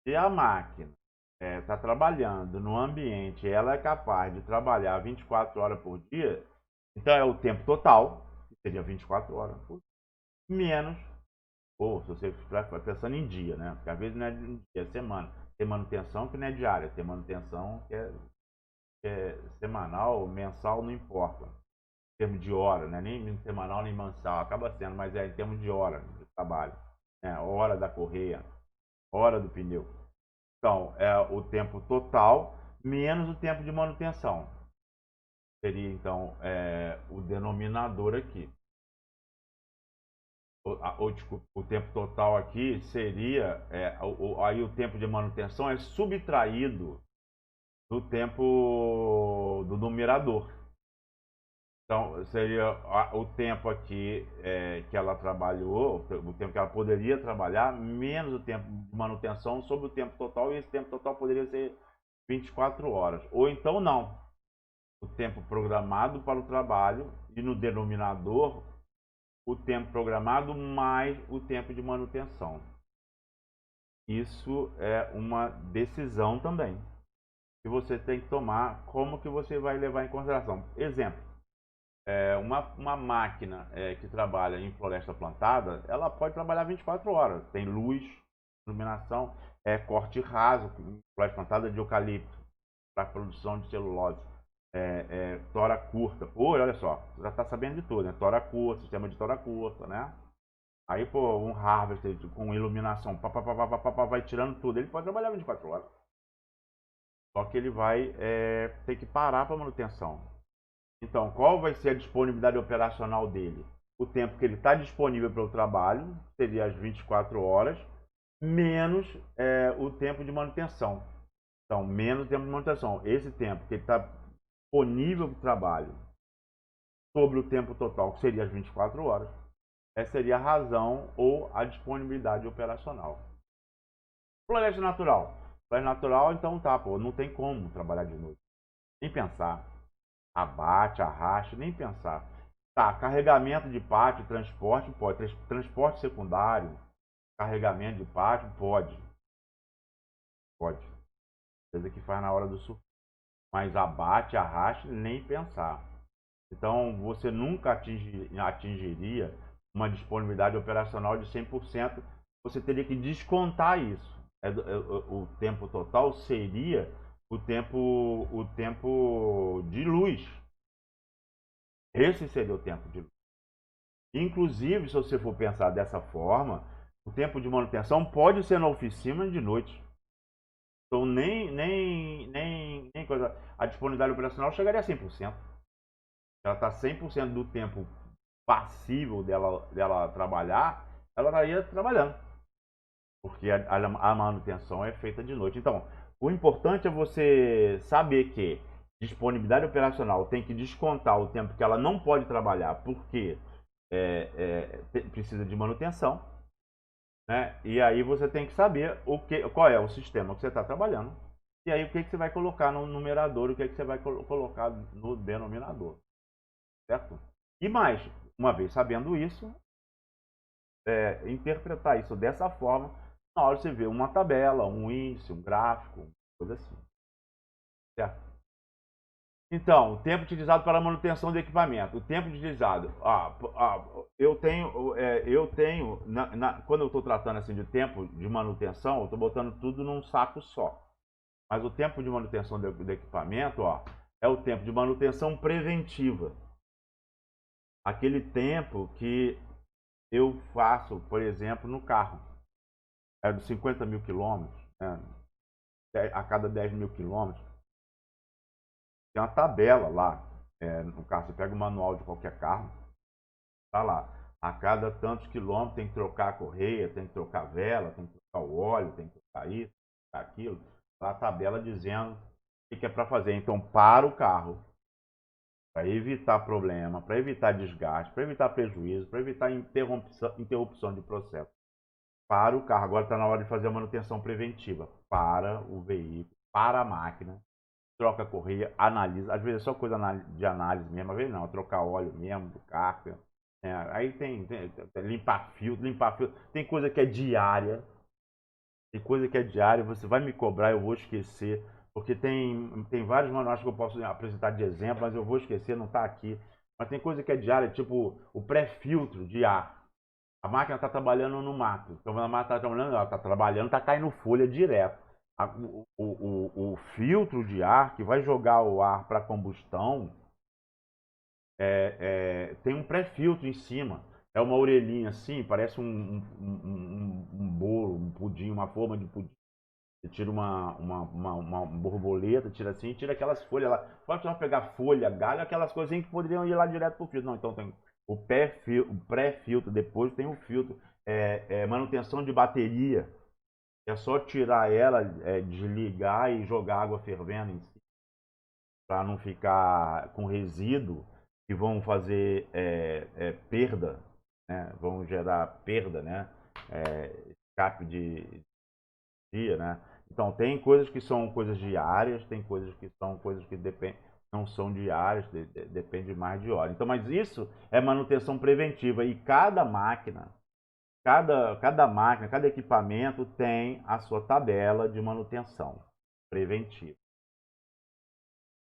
Se a máquina está trabalhando no ambiente, ela é capaz de trabalhar 24 horas por dia, então é o tempo total, que seria 24 horas por dia, menos, ou se você estiver pensando em dia, né? Porque às vezes não é dia, é semana. Tem manutenção que não é diária, tem manutenção que é semanal, mensal, não importa. termos de hora, né? Nem semanal nem mensal, acaba sendo, mas é em termos de hora de trabalho, né? Hora da correia, hora do pneu. Então, é o tempo total menos o tempo de manutenção. Seria, então, o denominador aqui. Desculpa, o tempo total aqui seria, aí o tempo de manutenção é subtraído do tempo do numerador. Então, seria o tempo aqui que ela trabalhou, o tempo que ela poderia trabalhar, menos o tempo de manutenção sobre o tempo total, e esse tempo total poderia ser 24 horas. Ou então não, o tempo programado para o trabalho, e no denominador, o tempo programado mais o tempo de manutenção. Isso é uma decisão também, que você tem que tomar, como que você vai levar em consideração. Exemplo. Uma máquina que trabalha em floresta plantada, ela pode trabalhar 24 horas. Tem luz, iluminação, corte raso, floresta plantada de eucalipto, para produção de celulose. Tora curta. Pô, olha só, já está sabendo de tudo, né? Tora curta, sistema de tora curta, né? Aí, pô, um harvester com iluminação, vai tirando tudo. Ele pode trabalhar 24 horas. Só que ele vai ter que parar para manutenção. Então, qual vai ser a disponibilidade operacional dele? O tempo que ele está disponível para o trabalho, seria as 24 horas, menos o tempo de manutenção. Então, menos o tempo de manutenção. Esse tempo que ele está disponível para o trabalho, sobre o tempo total, que seria as 24 horas, essa seria a razão ou a disponibilidade operacional. Floresta natural. Floresta natural, então tá, pô, não tem como trabalhar de noite. Nem pensar. Abate, arraste, nem pensar. Tá, carregamento de pátio, transporte, pode. Transporte secundário, carregamento de pátio, pode. Pode. Coisa que faz na hora do surf. Mas abate, arraste, nem pensar. Então, você nunca atingiria uma disponibilidade operacional de 100%. Você teria que descontar isso. O tempo total seria o tempo de luz. Esse seria o tempo de luz. Inclusive, se você for pensar dessa forma, o tempo de manutenção pode ser na oficina de noite. Então, nem coisa. A disponibilidade operacional chegaria a 100%. Ela está 100% do tempo passível dela trabalhar, ela estaria trabalhando. Porque a manutenção é feita de noite. Então, o importante é você saber que disponibilidade operacional tem que descontar o tempo que ela não pode trabalhar, porque precisa de manutenção, né? E aí você tem que saber qual é o sistema que você está trabalhando. E aí o que você vai colocar no numerador, o que você vai colocar no denominador. Certo? E mais, uma vez sabendo isso, interpretar isso dessa forma, na hora você vê uma tabela, um índice, um gráfico, coisa assim. Certo? Então, o tempo utilizado para a manutenção do equipamento. O tempo utilizado. Eu tenho quando eu estou tratando assim de tempo de manutenção, eu estou botando tudo num saco só. Mas o tempo de manutenção do equipamento, é o tempo de manutenção preventiva. Aquele tempo que eu faço, por exemplo, no carro. É dos 50 mil quilômetros, né? A cada 10 mil quilômetros. Tem uma tabela lá. No carro, você pega o manual de qualquer carro, tá lá. A cada tantos quilômetros tem que trocar a correia, tem que trocar a vela, tem que trocar o óleo, tem que trocar isso, trocar aquilo. Tá a tabela dizendo o que é para fazer. Então, para o carro, para evitar problema, para evitar desgaste, para evitar prejuízo, para evitar interrupção de processo. Para o carro, agora está na hora de fazer a manutenção preventiva. Para o veículo, para a máquina, troca a correia, analisa. Às vezes é só coisa de análise mesmo, às vezes não, trocar óleo mesmo do carro. Aí tem limpar filtro. Tem coisa que é diária. Tem coisa que é diária, você vai me cobrar, eu vou esquecer. Porque tem vários manuais que eu posso apresentar de exemplo, mas eu vou esquecer, não está aqui. Mas tem coisa que é diária, tipo o pré-filtro de ar. A máquina está trabalhando no mato. Então, a máquina está trabalhando, ela está trabalhando, está caindo folha direto. O filtro de ar que vai jogar o ar para combustão, tem um pré-filtro em cima. É uma orelhinha assim, parece um bolo, um pudim, uma forma de pudim. Você tira uma borboleta, tira assim, tira aquelas folhas lá. Pode só pegar folha, galho, aquelas coisinhas que poderiam ir lá direto pro filtro. Não, então tem o pré-filtro, depois tem o filtro. Manutenção de bateria. É só tirar ela, desligar e jogar água fervendo em si, para não ficar com resíduo que vão fazer perda, né? Vão gerar perda, né? Escape de dia, né? Então tem coisas que são coisas diárias, tem coisas que são coisas que não são diárias, depende mais de hora. Então, mas isso é manutenção preventiva e cada máquina, cada equipamento tem a sua tabela de manutenção preventiva.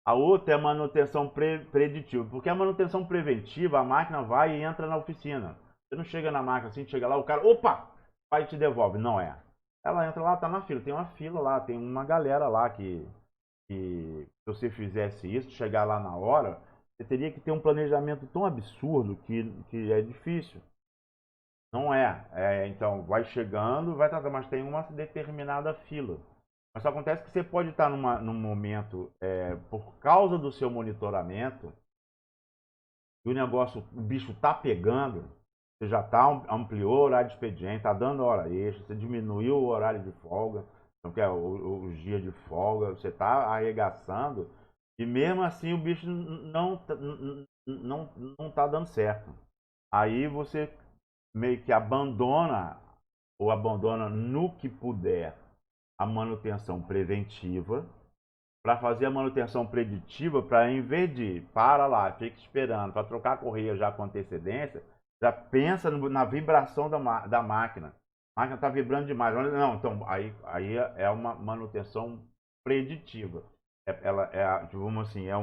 A outra é a manutenção preditiva, porque a manutenção preventiva, a máquina vai e entra na oficina. Você não chega na máquina assim, chega lá, o cara, opa, vai e te devolve. Não é. Ela entra lá, tá na fila. Tem uma fila lá, tem uma galera lá que se você fizesse isso, chegar lá na hora, você teria que ter um planejamento tão absurdo que é difícil. Não é. Então, vai chegando, vai tratando, mas tem uma determinada fila. Mas só acontece que você pode estar num momento, por causa do seu monitoramento, e o bicho tá pegando, você já ampliou o horário de expediente, está dando hora extra, você diminuiu o horário de folga, então, que é os dias de folga, você está arregaçando, e mesmo assim o bicho não tá dando certo. Aí você meio que abandona, ou abandona no que puder, a manutenção preventiva, para fazer a manutenção preditiva, para em vez de para lá, fica esperando, para trocar a correia já com antecedência, já pensa na vibração da máquina. A máquina está vibrando demais. Não, então aí é uma manutenção preditiva. Ela vamos assim, é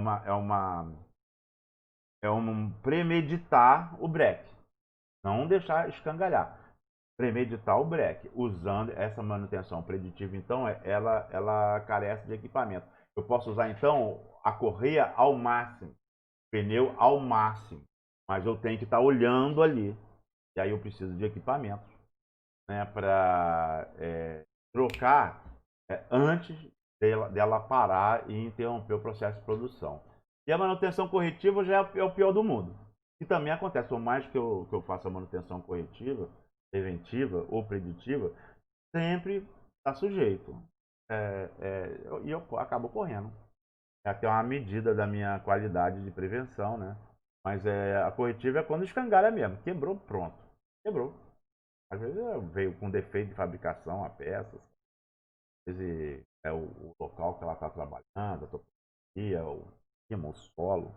um premeditar o breque, não deixar escangalhar. Premeditar o breque, usando essa manutenção preditiva, então, ela carece de equipamento. Eu posso usar, então, a correia ao máximo, pneu ao máximo, mas eu tenho que estar olhando ali. E aí eu preciso de equipamentos, né, para trocar antes dela parar e interromper o processo de produção. E a manutenção corretiva já é o pior do mundo. E também acontece, por mais que eu faça manutenção corretiva, preventiva ou preditiva, sempre está sujeito. E eu acabo correndo. É até uma medida da minha qualidade de prevenção, né? Mas a corretiva é quando escangalha mesmo. Quebrou, pronto. Quebrou. Às vezes veio com defeito de fabricação a peça. Às vezes é o local que ela está trabalhando, a topografia, o clima, o solo.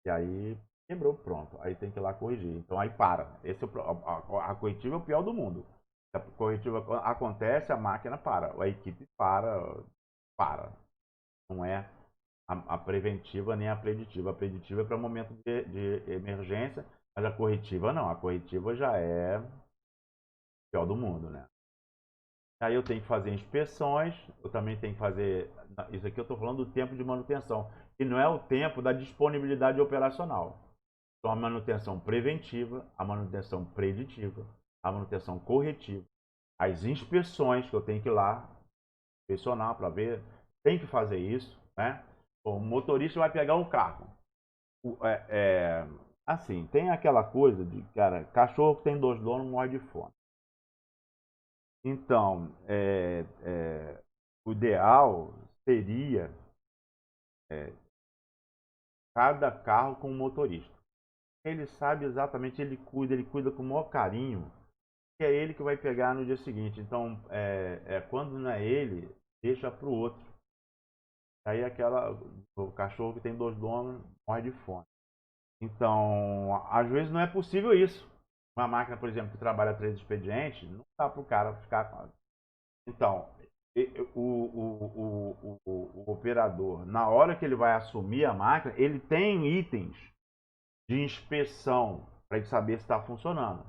E aí quebrou, pronto. Aí tem que ir lá corrigir. Então aí para. A corretiva é o pior do mundo. A corretiva acontece, a máquina para. A equipe para. Não é a preventiva nem a preditiva. A preditiva é para momento de emergência, mas a corretiva não. A corretiva já é o pior do mundo, né? Aí eu tenho que fazer inspeções, eu também tenho que fazer. Isso aqui eu estou falando do tempo de manutenção, que não é o tempo da disponibilidade operacional. Então, a manutenção preventiva, a manutenção preditiva, a manutenção corretiva, as inspeções que eu tenho que ir lá inspecionar para ver, tem que fazer isso, né? O motorista vai pegar um carro. Assim, tem aquela coisa de, cara, cachorro que tem 2 donos morre de fome. Então, o ideal seria cada carro com um motorista. Ele sabe exatamente, ele cuida com o maior carinho, que é ele que vai pegar no dia seguinte. Então, quando não é ele, deixa para o outro. Aí o cachorro que tem 2 donos morre de fome. Então, às vezes não é possível isso. Uma máquina, por exemplo, que trabalha 3 expedientes, não dá para o cara ficar com. Então, o operador, na hora que ele vai assumir a máquina, ele tem itens de inspeção para ele saber se está funcionando,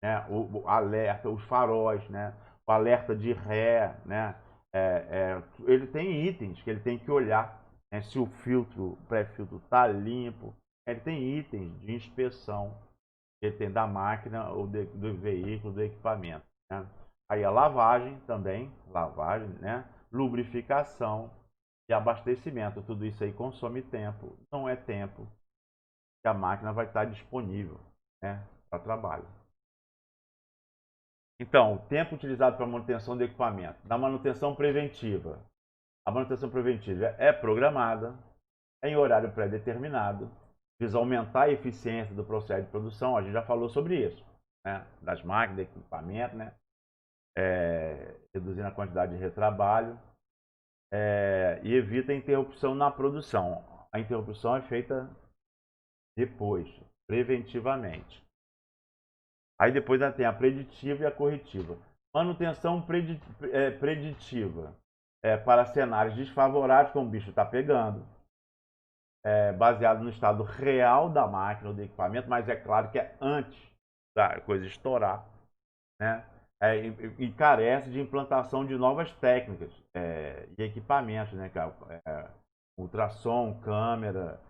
né? O alerta, os faróis, né? O alerta de ré, né? Ele tem itens que ele tem que olhar, né? Se o filtro, o pré-filtro está limpo. Ele tem itens de inspeção que ele tem da máquina ou do veículo, do equipamento, né? Aí a lavagem também, lavagem, né? Lubrificação e abastecimento. Tudo isso aí consome tempo. Não é tempo que a máquina vai estar disponível, né, para trabalho. Então, o tempo utilizado para manutenção do equipamento. Na manutenção preventiva. A manutenção preventiva é programada, é em horário pré-determinado, visa aumentar a eficiência do processo de produção. A gente já falou sobre isso, né? Das máquinas, do equipamento, né? Reduzindo a quantidade de retrabalho, e evita a interrupção na produção. A interrupção é feita depois, preventivamente. Aí depois tem a preditiva e a corretiva. Manutenção preditiva para cenários desfavoráveis, como o bicho está pegando, baseado no estado real da máquina ou do equipamento, mas é claro que é antes da coisa estourar, né? E carece de implantação de novas técnicas e equipamentos, né, cara? Ultrassom, câmera,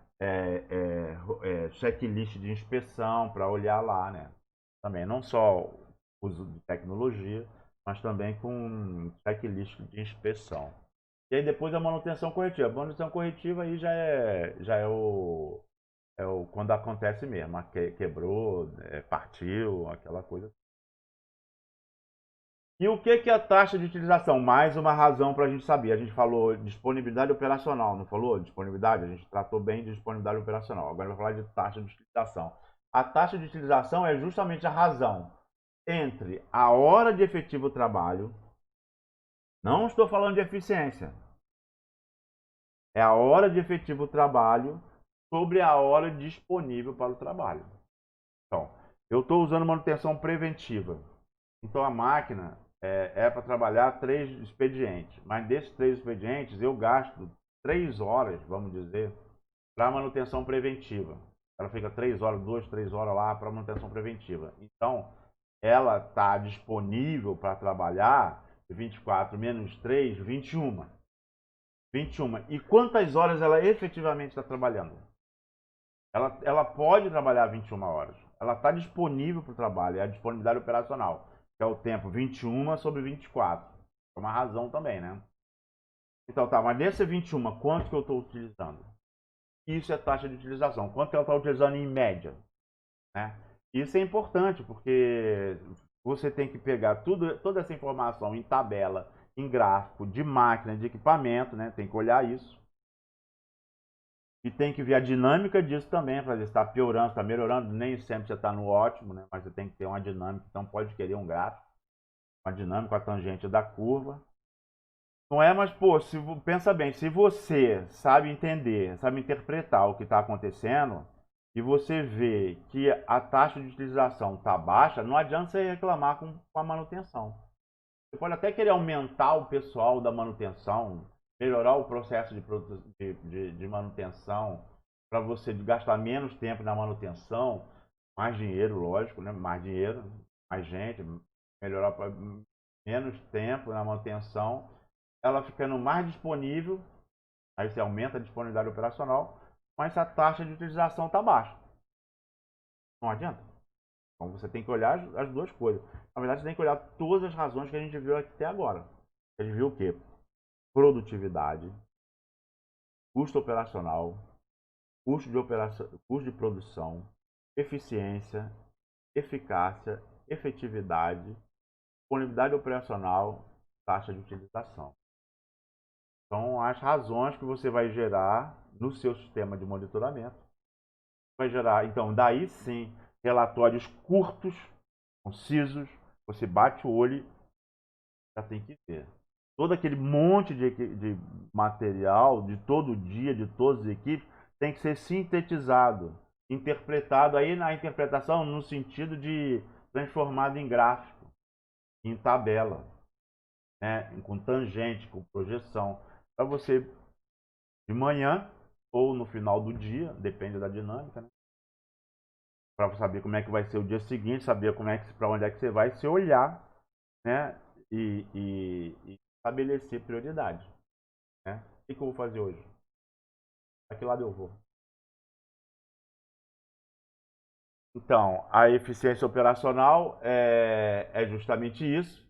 checklist de inspeção para olhar lá, né? Também não só uso de tecnologia, mas também com checklist de inspeção. E aí depois a manutenção corretiva. A manutenção corretiva aí já é o quando acontece mesmo, quebrou, partiu, aquela coisa. E o que é a taxa de utilização? Mais uma razão para a gente saber. A gente falou disponibilidade operacional, não falou? Disponibilidade, a gente tratou bem de disponibilidade operacional. Agora vai falar de taxa de utilização. A taxa de utilização é justamente a razão entre a hora de efetivo trabalho, não estou falando de eficiência, é a hora de efetivo trabalho sobre a hora disponível para o trabalho. Então, eu estou usando manutenção preventiva. Então, a máquina para trabalhar 3 expedientes. Mas desses 3 expedientes, eu gasto 3 horas, vamos dizer, para manutenção preventiva. Ela fica 3 horas, 2, 3 horas lá para manutenção preventiva. Então, ela está disponível para trabalhar 24 menos 3, 21. 21. E quantas horas ela efetivamente está trabalhando? Ela pode trabalhar 21 horas. Ela está disponível para o trabalho, é a disponibilidade operacional, que é o tempo 21 sobre 24. É uma razão também, né? Então tá, mas nesse 21, quanto que eu estou utilizando? Isso é taxa de utilização. Quanto que ela está utilizando em média? Né? Isso é importante, porque você tem que pegar toda essa informação em tabela, em gráfico, de máquina, de equipamento, né? Tem que olhar isso. E tem que ver a dinâmica disso também, para ver se está piorando, se está melhorando. Nem sempre você está no ótimo, né? Mas você tem que ter uma dinâmica, então pode querer um gráfico, uma dinâmica, a tangente da curva. Não é, mas, pô, pensa bem, se você sabe entender, sabe interpretar o que está acontecendo, e você vê que a taxa de utilização está baixa, não adianta você reclamar com a manutenção. Você pode até querer aumentar o pessoal da manutenção, melhorar o processo de manutenção, para você gastar menos tempo na manutenção, mais dinheiro, lógico, né? Mais dinheiro, mais gente, melhorar menos tempo na manutenção, ela ficando mais disponível, aí você aumenta a disponibilidade operacional, mas a taxa de utilização está baixa. Não adianta. Então você tem que olhar as duas coisas. Na verdade, você tem que olhar todas as razões que a gente viu aqui até agora. A gente viu o quê? Produtividade, custo operacional, custo de produção, eficiência, eficácia, efetividade, disponibilidade operacional, taxa de utilização. São as razões que você vai gerar no seu sistema de monitoramento. Vai gerar, então, daí sim, relatórios curtos, concisos, você bate o olho, já tem que ver. Todo aquele monte de material, de todo dia, de todas as equipes, tem que ser sintetizado, interpretado aí na interpretação no sentido de transformado em gráfico, em tabela, né? Com tangente, com projeção, para você de manhã ou no final do dia, depende da dinâmica, né? Para saber como é que vai ser o dia seguinte, saber como é que para onde é que você vai, se olhar, né? E estabelecer prioridade, né? O que eu vou fazer hoje? Para que lado eu vou? Então, a eficiência operacional é justamente isso.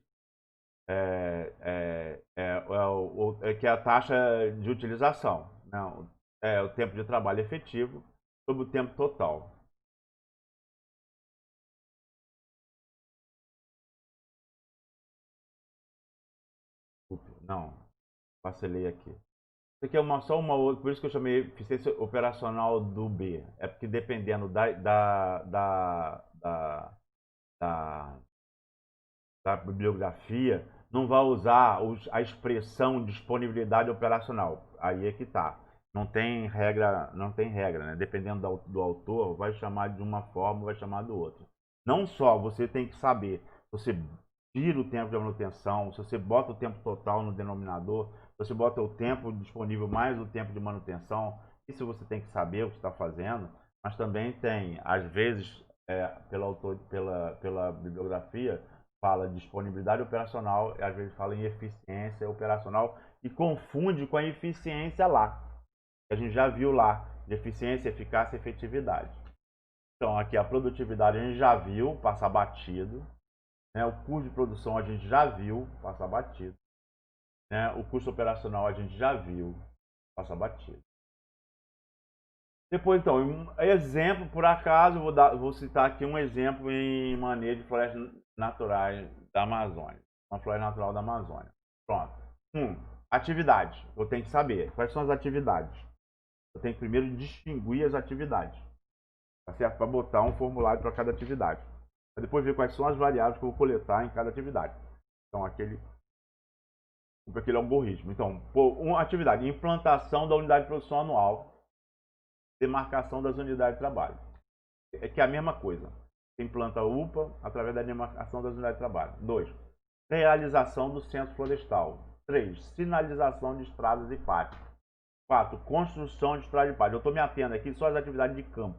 Que é a taxa de utilização. Não, é o tempo de trabalho efetivo sobre o tempo total. Não, vacilei aqui. Isso aqui é só uma outra, por isso que eu chamei eficiência operacional do B. É porque dependendo da, da bibliografia, não vai usar a expressão disponibilidade operacional. Aí é que tá. Não tem regra, né? Dependendo do autor, vai chamar de uma forma, vai chamar do outro. Não só você tem que saber, você tira o tempo de manutenção, se você bota o tempo total no denominador, se você bota o tempo disponível mais o tempo de manutenção, isso você tem que saber o que está fazendo, mas também tem, às vezes, pela bibliografia, fala de disponibilidade operacional, e às vezes fala em eficiência operacional e confunde com a eficiência lá. A gente já viu lá, de eficiência, eficácia e efetividade. Então, aqui a produtividade a gente já viu, passar batido. Né? O custo de produção a gente já viu, passar batido. Né? O custo operacional a gente já viu, passar batido. Depois, então, um exemplo, por acaso, vou citar aqui um exemplo em manejo de florestas naturais da Amazônia. Uma floresta natural da Amazônia. Pronto. Atividade. Eu tenho que saber quais são as atividades. Eu tenho que primeiro distinguir as atividades. Tá certo? Para botar um formulário para cada atividade. Para depois ver quais são as variáveis que eu vou coletar em cada atividade. Então, aquele algoritmo. Então, uma atividade, implantação da unidade de produção anual, demarcação das unidades de trabalho. É que é a mesma coisa. Você implanta a UPA através da demarcação das unidades de trabalho. 2. Realização do censo florestal. 3. Sinalização de estradas e pátios. 4. Construção de estradas e pátios. Eu estou me atendo aqui só às atividades de campo.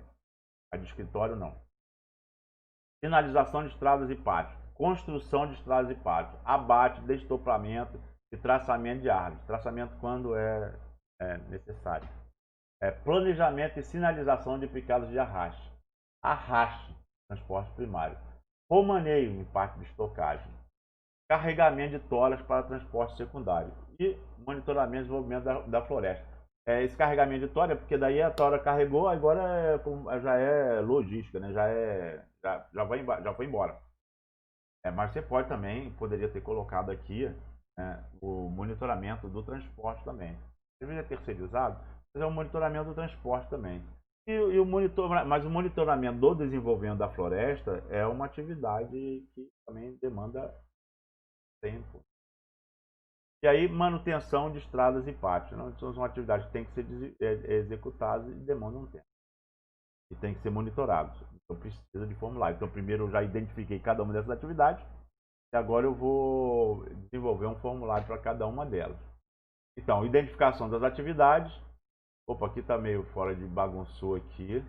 A de escritório, não. Sinalização de estradas e pátios. Construção de estradas e pátios. Abate, destoplamento e traçamento de árvores. Traçamento quando é necessário. Planejamento e sinalização de picadas de arraste. Arraste, transporte primário. Romaneio, em parte de estocagem. Carregamento de toras para transporte secundário. E monitoramento e desenvolvimento da floresta. Esse carregamento de tora é porque daí a tora carregou, agora já é logística, né? Já foi embora. Mas você poderia ter colocado aqui, né, o monitoramento do transporte também. Deveria terceirizado, mas é o monitoramento do transporte também. Mas o monitoramento do desenvolvimento da floresta é uma atividade que também demanda tempo. E aí, manutenção de estradas e pátios. Não, são atividades que têm que ser executadas e demandam tempo. E tem que ser monitorados. Então, precisa de formulário. Então, primeiro eu já identifiquei cada uma dessas atividades. E agora eu vou desenvolver um formulário para cada uma delas. Então, identificação das atividades. Opa, aqui está meio fora de bagunçou aqui.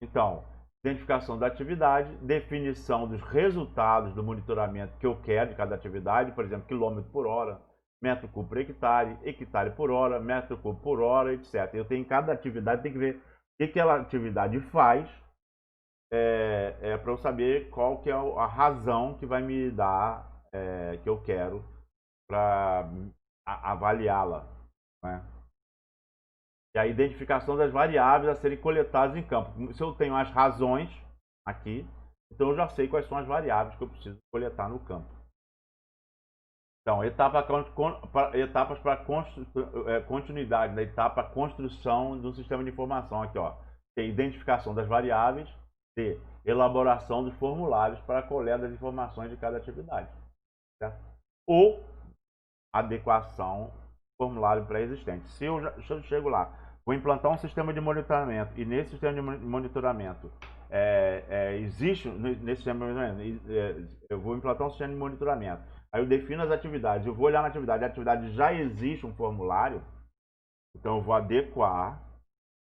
Então, identificação da atividade, definição dos resultados do monitoramento que eu quero de cada atividade, por exemplo, quilômetro por hora, metro cúbico por hectare, hectare por hora, metro cúbico por hora, etc. Eu tenho cada atividade, tem que ver o que aquela atividade faz, para eu saber qual que é a razão que vai me dar, que eu quero, para avaliá-la. Né? E a identificação das variáveis a serem coletadas em campo. Se eu tenho as razões aqui, então eu já sei quais são as variáveis que eu preciso coletar no campo. Então, etapas para continuidade da etapa construção do sistema de informação. Aqui, ó, tem identificação das variáveis, C, elaboração dos formulários para a coleta das informações de cada atividade. Certo? Ou adequação do formulário pré-existente. Se eu chego lá, vou implantar um sistema de monitoramento e nesse sistema de monitoramento existe, nesse sistema de monitoramento, eu vou implantar um sistema de monitoramento. Aí eu defino as atividades, eu vou olhar na atividade, a atividade já existe um formulário, então eu vou adequar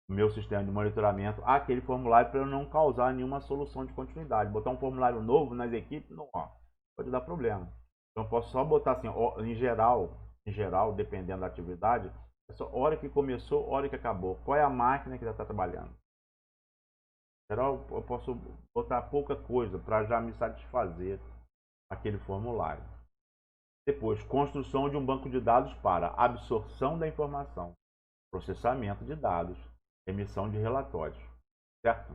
o meu sistema de monitoramento àquele formulário para eu não causar nenhuma solução de continuidade. Botar um formulário novo nas equipes, não, pode dar problema. Então eu posso só botar assim, em geral, dependendo da atividade, é só hora que começou, hora que acabou. Qual é a máquina que já está trabalhando? Em geral, eu posso botar pouca coisa para já me satisfazer aquele formulário. Depois, construção de um banco de dados para absorção da informação, processamento de dados, emissão de relatórios, certo?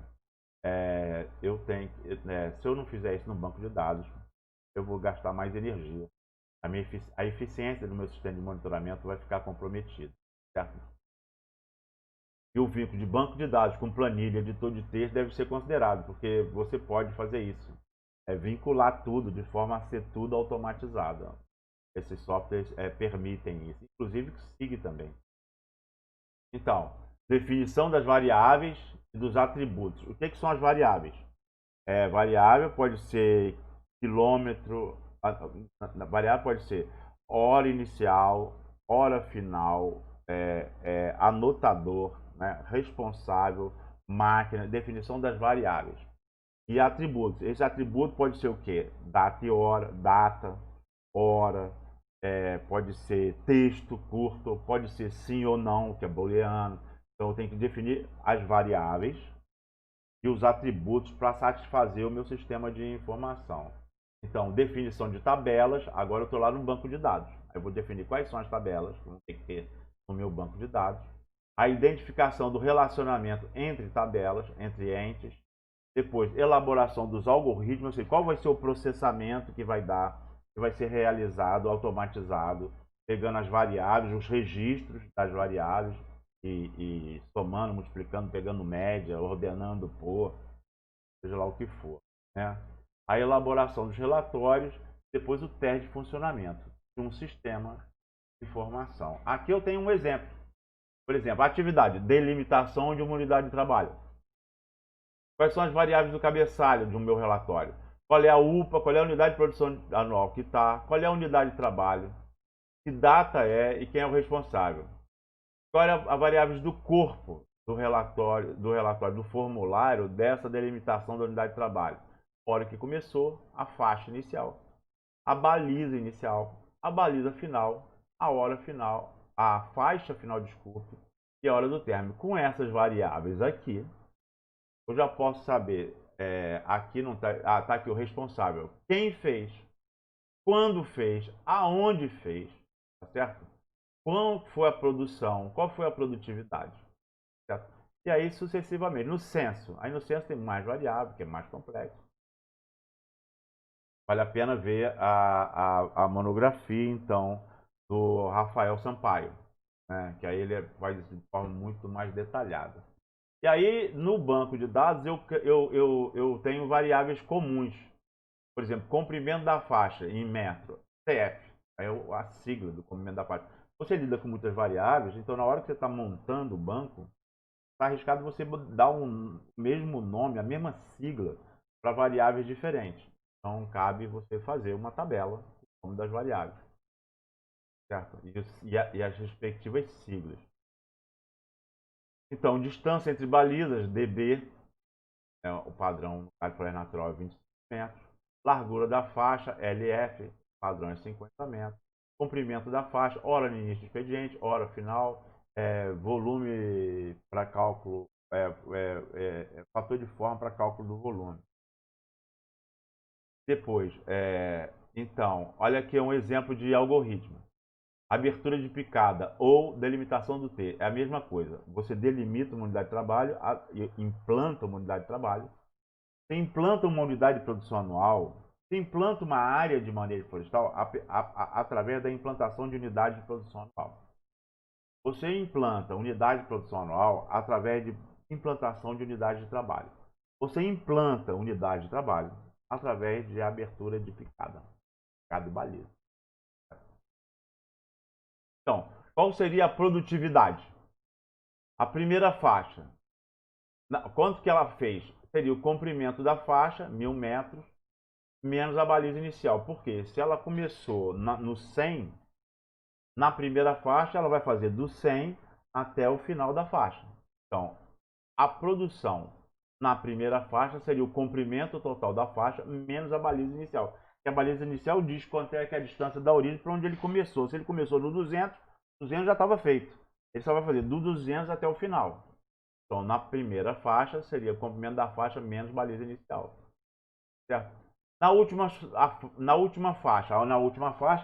Se eu não fizer isso no banco de dados, eu vou gastar mais energia. A eficiência do meu sistema de monitoramento vai ficar comprometida, certo? E o vínculo de banco de dados com planilha, editor de texto deve ser considerado, porque você pode fazer isso. Vincular tudo de forma a ser tudo automatizado. Esses softwares permitem isso, inclusive SIG também. Então, definição das variáveis e dos atributos. O que são as variáveis? Variável pode ser quilômetro, a variável pode ser hora inicial, hora final, anotador, né, responsável, máquina, definição das variáveis. E atributos. Esse atributo pode ser o quê? Data e hora, pode ser texto curto, pode ser sim ou não, que é booleano. Então eu tenho que definir as variáveis e os atributos para satisfazer o meu sistema de informação. Então, definição de tabelas, agora eu estou lá no banco de dados. Eu vou definir quais são as tabelas que vão ter que ter no meu banco de dados. A identificação do relacionamento entre tabelas, entre entes. Depois, elaboração dos algoritmos, ou seja, qual vai ser o processamento que vai dar, que vai ser realizado, automatizado, pegando as variáveis, os registros das variáveis, e somando, multiplicando, pegando média, ordenando por, seja lá o que for, né? A elaboração dos relatórios, depois o teste de funcionamento de um sistema de informação. Aqui eu tenho um exemplo. Por exemplo, atividade, delimitação de uma unidade de trabalho. Quais são as variáveis do cabeçalho do meu relatório? Qual é a UPA, qual é a unidade de produção anual que está, qual é a unidade de trabalho, que data é e quem é o responsável. Qual é a variáveis do corpo do relatório, do formulário dessa delimitação da unidade de trabalho. Hora que começou, a faixa inicial, a baliza inicial, a baliza final, a hora final, a faixa final, desculpe, e a hora do término. Com essas variáveis aqui, eu já posso saber, aqui não tá, tá aqui o responsável, quem fez, quando fez, aonde fez, tá certo? Qual foi a produção, qual foi a produtividade, certo? E aí sucessivamente, no censo, aí no censo tem mais variável, que é mais complexo. Vale a pena ver a monografia, então, do Rafael Sampaio, né? Que aí ele faz isso de forma muito mais detalhada. E aí, no banco de dados, eu tenho variáveis comuns. Por exemplo, comprimento da faixa em metro, CF, é a sigla do comprimento da faixa. Você lida com muitas variáveis, então na hora que você está montando o banco, está arriscado você dar um mesmo nome, a mesma sigla, para variáveis diferentes. Então, cabe você fazer uma tabela com o nome das variáveis, certo? E as respectivas siglas. Então, distância entre balizas, dB, o padrão no cálculo natural é 25 metros. Largura da faixa, LF, padrão é 50 metros. Comprimento da faixa, hora no início do expediente, hora final, volume para cálculo, fator de forma para cálculo do volume. Depois, então, olha aqui um exemplo de algoritmo. Abertura de picada ou delimitação do T. É a mesma coisa. Você delimita uma unidade de trabalho, implanta uma unidade de trabalho. Você implanta uma unidade de produção anual. Você implanta uma área de manejo florestal através da implantação de unidade de produção anual. Você implanta unidade de produção anual através de implantação de unidade de trabalho. Você implanta unidade de trabalho através de abertura de picada e baliza. Então, qual seria a produtividade? A primeira faixa, quanto que ela fez? Seria o comprimento da faixa, 1000 metros, menos a baliza inicial. Por quê? Se ela começou no 100, na primeira faixa, ela vai fazer do 100 até o final da faixa. Então, a produção na primeira faixa seria o comprimento total da faixa menos a baliza inicial. Que a baliza inicial diz quanto é que é a distância da origem para onde ele começou. Se ele começou no 200, 200 já estava feito. Ele só vai fazer do 200 até o final. Então, na primeira faixa, seria o comprimento da faixa menos baliza inicial. Certo? Na última faixa,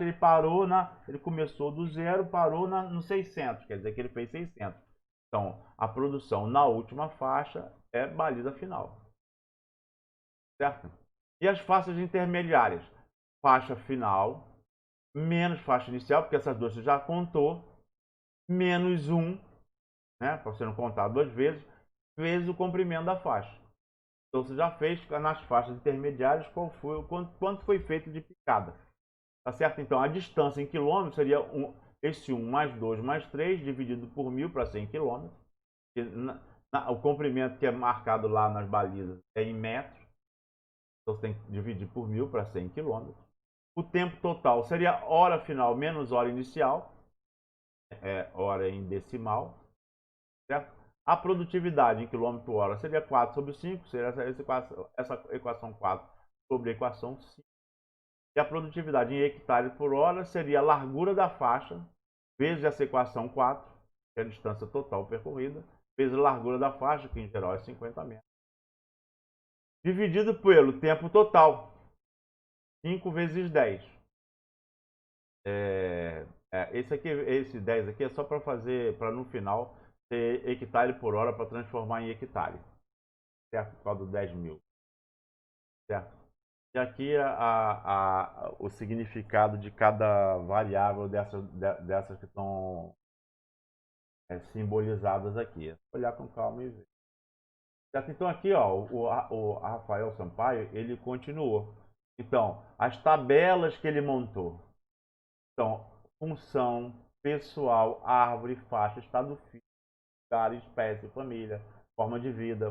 ele parou ele começou do zero, parou no 600, quer dizer que ele fez 600. Então, a produção na última faixa é baliza final. Certo? E as faixas intermediárias? Faixa final, menos faixa inicial, porque essas duas você já contou, menos 1, né, para você não contar duas vezes, vezes o comprimento da faixa. Então você já fez nas faixas intermediárias quanto foi feito de picada. Tá certo? Então a distância em quilômetros seria esse 1 mais 2 mais 3 dividido por 1000 para 100 km. O comprimento que é marcado lá nas balizas é em metros. Então você tem que dividir por 1000 para 100 km. O tempo total seria hora final menos hora inicial. Hora em decimal. Certo? A produtividade em quilômetro por hora seria 4 sobre 5. Seria essa equação 4 sobre a equação 5. E a produtividade em hectare por hora seria a largura da faixa, vezes essa equação 4, que é a distância total percorrida, vezes a largura da faixa, que em geral é 50 metros, dividido pelo tempo total, 5 vezes 10. Esse 10 aqui é só para fazer, para no final, ter hectare por hora para transformar em hectare. Certo? Por causa do 10.000. Certo? E aqui o significado de cada variável dessas que estão simbolizadas aqui. É olhar com calma e ver. Certo? Então aqui, ó, o Rafael Sampaio, ele continuou. Então, as tabelas que ele montou. Então, função, pessoal, árvore, faixa, estado físico, lugar, espécie, família, forma de vida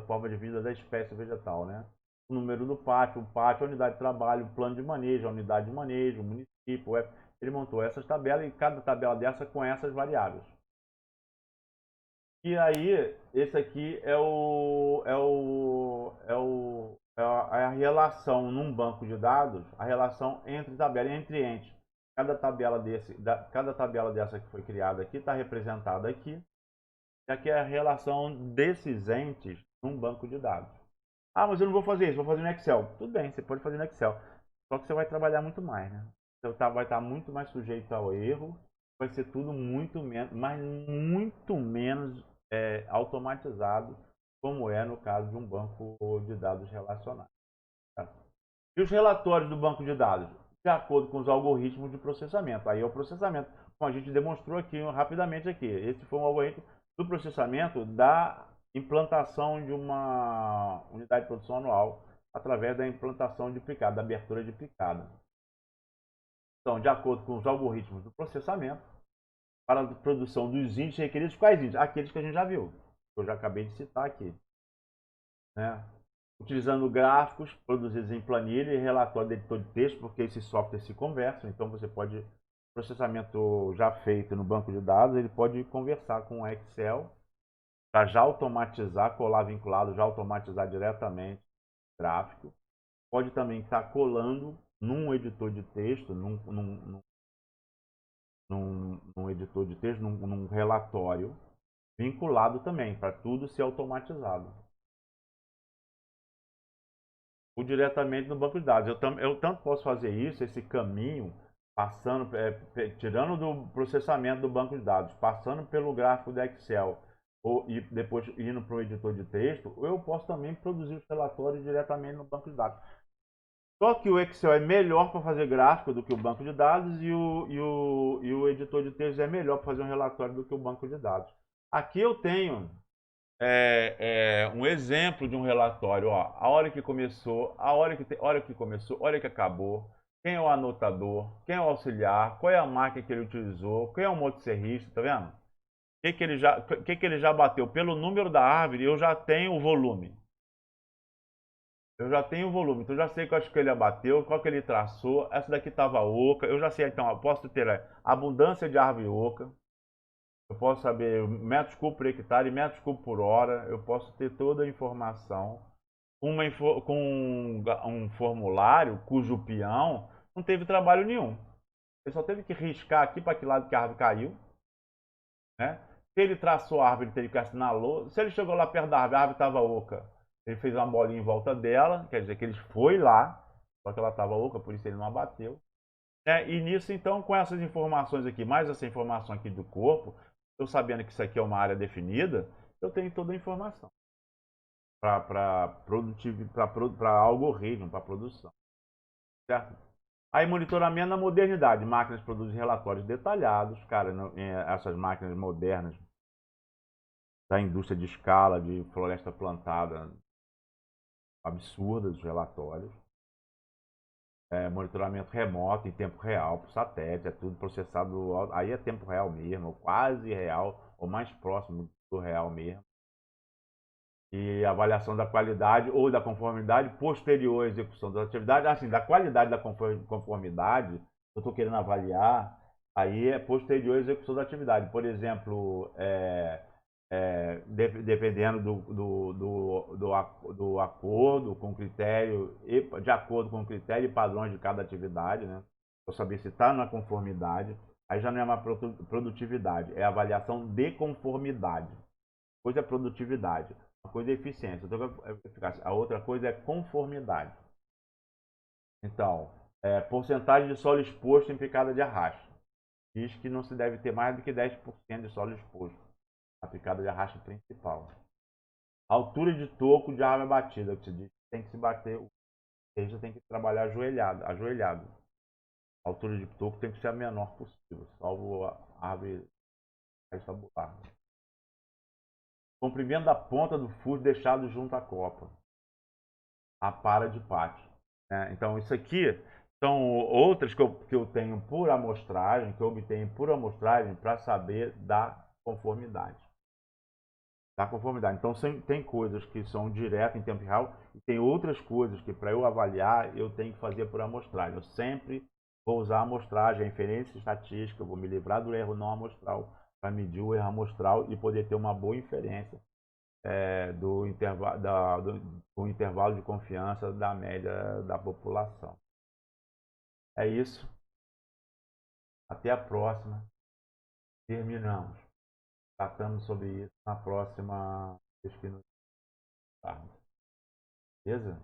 da espécie vegetal, né? O número do pátio, a unidade de trabalho, o plano de manejo, a unidade de manejo, o município. Ele montou essas tabelas e cada tabela dessa com essas variáveis. E aí, esse aqui é a relação num banco de dados, a relação entre tabela e entre entes. Cada tabela dessa que foi criada aqui está representada aqui. E aqui é a relação desses entes num banco de dados. Ah, mas eu não vou fazer isso, vou fazer no Excel. Tudo bem, você pode fazer no Excel. Só que você vai trabalhar muito mais, né? Você vai estar muito mais sujeito ao erro. Vai ser tudo muito menos automatizado, como é no caso de um banco de dados relacionais. Tá? E os relatórios do banco de dados? De acordo com os algoritmos de processamento. Aí é o processamento, como a gente demonstrou aqui rapidamente aqui. Esse foi um algoritmo do processamento da implantação de uma unidade de produção anual através da implantação de picada, da abertura de picada. Então, de acordo com os algoritmos do processamento, para a produção dos índices requeridos, quais índices? Aqueles que a gente já viu, que eu já acabei de citar aqui. Né? Utilizando gráficos produzidos em planilha e relatório de editor de texto, porque esses softwares se conversam, então você pode, processamento já feito no banco de dados, ele pode conversar com o Excel para já automatizar, colar vinculado, já automatizar diretamente o gráfico. Pode também estar colando num editor de texto, num editor de texto, num relatório, vinculado também, para tudo ser automatizado. Ou diretamente no banco de dados. Eu tanto posso fazer isso, esse caminho, passando, tirando do processamento do banco de dados, passando pelo gráfico do Excel, e depois indo para o editor de texto, ou eu posso também produzir os relatórios diretamente no banco de dados. Só que o Excel é melhor para fazer gráfico do que o banco de dados e o editor de texto é melhor para fazer um relatório do que o banco de dados. Aqui eu tenho um exemplo de um relatório. Ó, a hora que começou, a hora que começou, a hora que acabou, quem é o anotador, quem é o auxiliar, qual é a máquina que ele utilizou, quem é o motosserrista, tá vendo? O que ele já bateu? Pelo número da árvore, eu já tenho o volume. Eu já tenho o volume, então eu já sei qual que ele abateu, qual que ele traçou. Essa daqui estava oca. Eu já sei, então, eu posso ter a abundância de árvore oca. Eu posso saber metros cúbicos por hectare, metros cúbicos por hora. Eu posso ter toda a informação com um formulário cujo peão não teve trabalho nenhum. Ele só teve que riscar aqui para que lado que a árvore caiu, né? Se ele traçou a árvore, ele teria que assinar a lousa. Se ele chegou lá perto da árvore estava oca, ele fez uma bolinha em volta dela, quer dizer que ele foi lá, só que ela estava oca, por isso ele não abateu. E nisso, então, com essas informações aqui, mais essa informação aqui do corpo, eu sabendo que isso aqui é uma área definida, eu tenho toda a informação para algoritmo, para produção. Certo? Aí, monitoramento na modernidade. Máquinas produzem relatórios detalhados. Cara, essas máquinas modernas da indústria de escala, de floresta plantada, absurdas os relatórios. Monitoramento remoto, em tempo real, por satélite, é tudo processado. Aí é tempo real mesmo, quase real, ou mais próximo do real mesmo. E avaliação da qualidade ou da conformidade posterior à execução das atividades. Assim, da qualidade da conformidade, eu estou querendo avaliar, aí é posterior à execução da atividade. Por exemplo, dependendo do acordo com critério, de acordo com o critério e padrões de cada atividade, né? Para saber se está na conformidade, aí já não é uma produtividade, é avaliação de conformidade. Coisa é produtividade, uma coisa é eficiência, a outra coisa é conformidade. Então, porcentagem de solo exposto em picada de arrasto. Diz que não se deve ter mais do que 10% de solo exposto na picada de arrasto principal. Altura de toco de árvore batida, que se diz que tem que se bater, o seja, tem que trabalhar ajoelhado. A altura de toco tem que ser a menor possível, salvo a árvore estabular. Comprimento da ponta do fuso deixado junto à copa. A para de pátio. Então, isso aqui são outras que eu tenho por amostragem, que eu obtenho por amostragem para saber da conformidade. Da conformidade. Então, tem coisas que são direto em tempo real e tem outras coisas que, para eu avaliar, eu tenho que fazer por amostragem. Eu sempre vou usar a amostragem, a inferência estatística, eu vou me livrar do erro não amostral para medir o erro amostral e poder ter uma boa inferência do intervalo de confiança da média da população. É isso. Até a próxima. Terminamos. Tratamos sobre isso na próxima pesquisa. Beleza?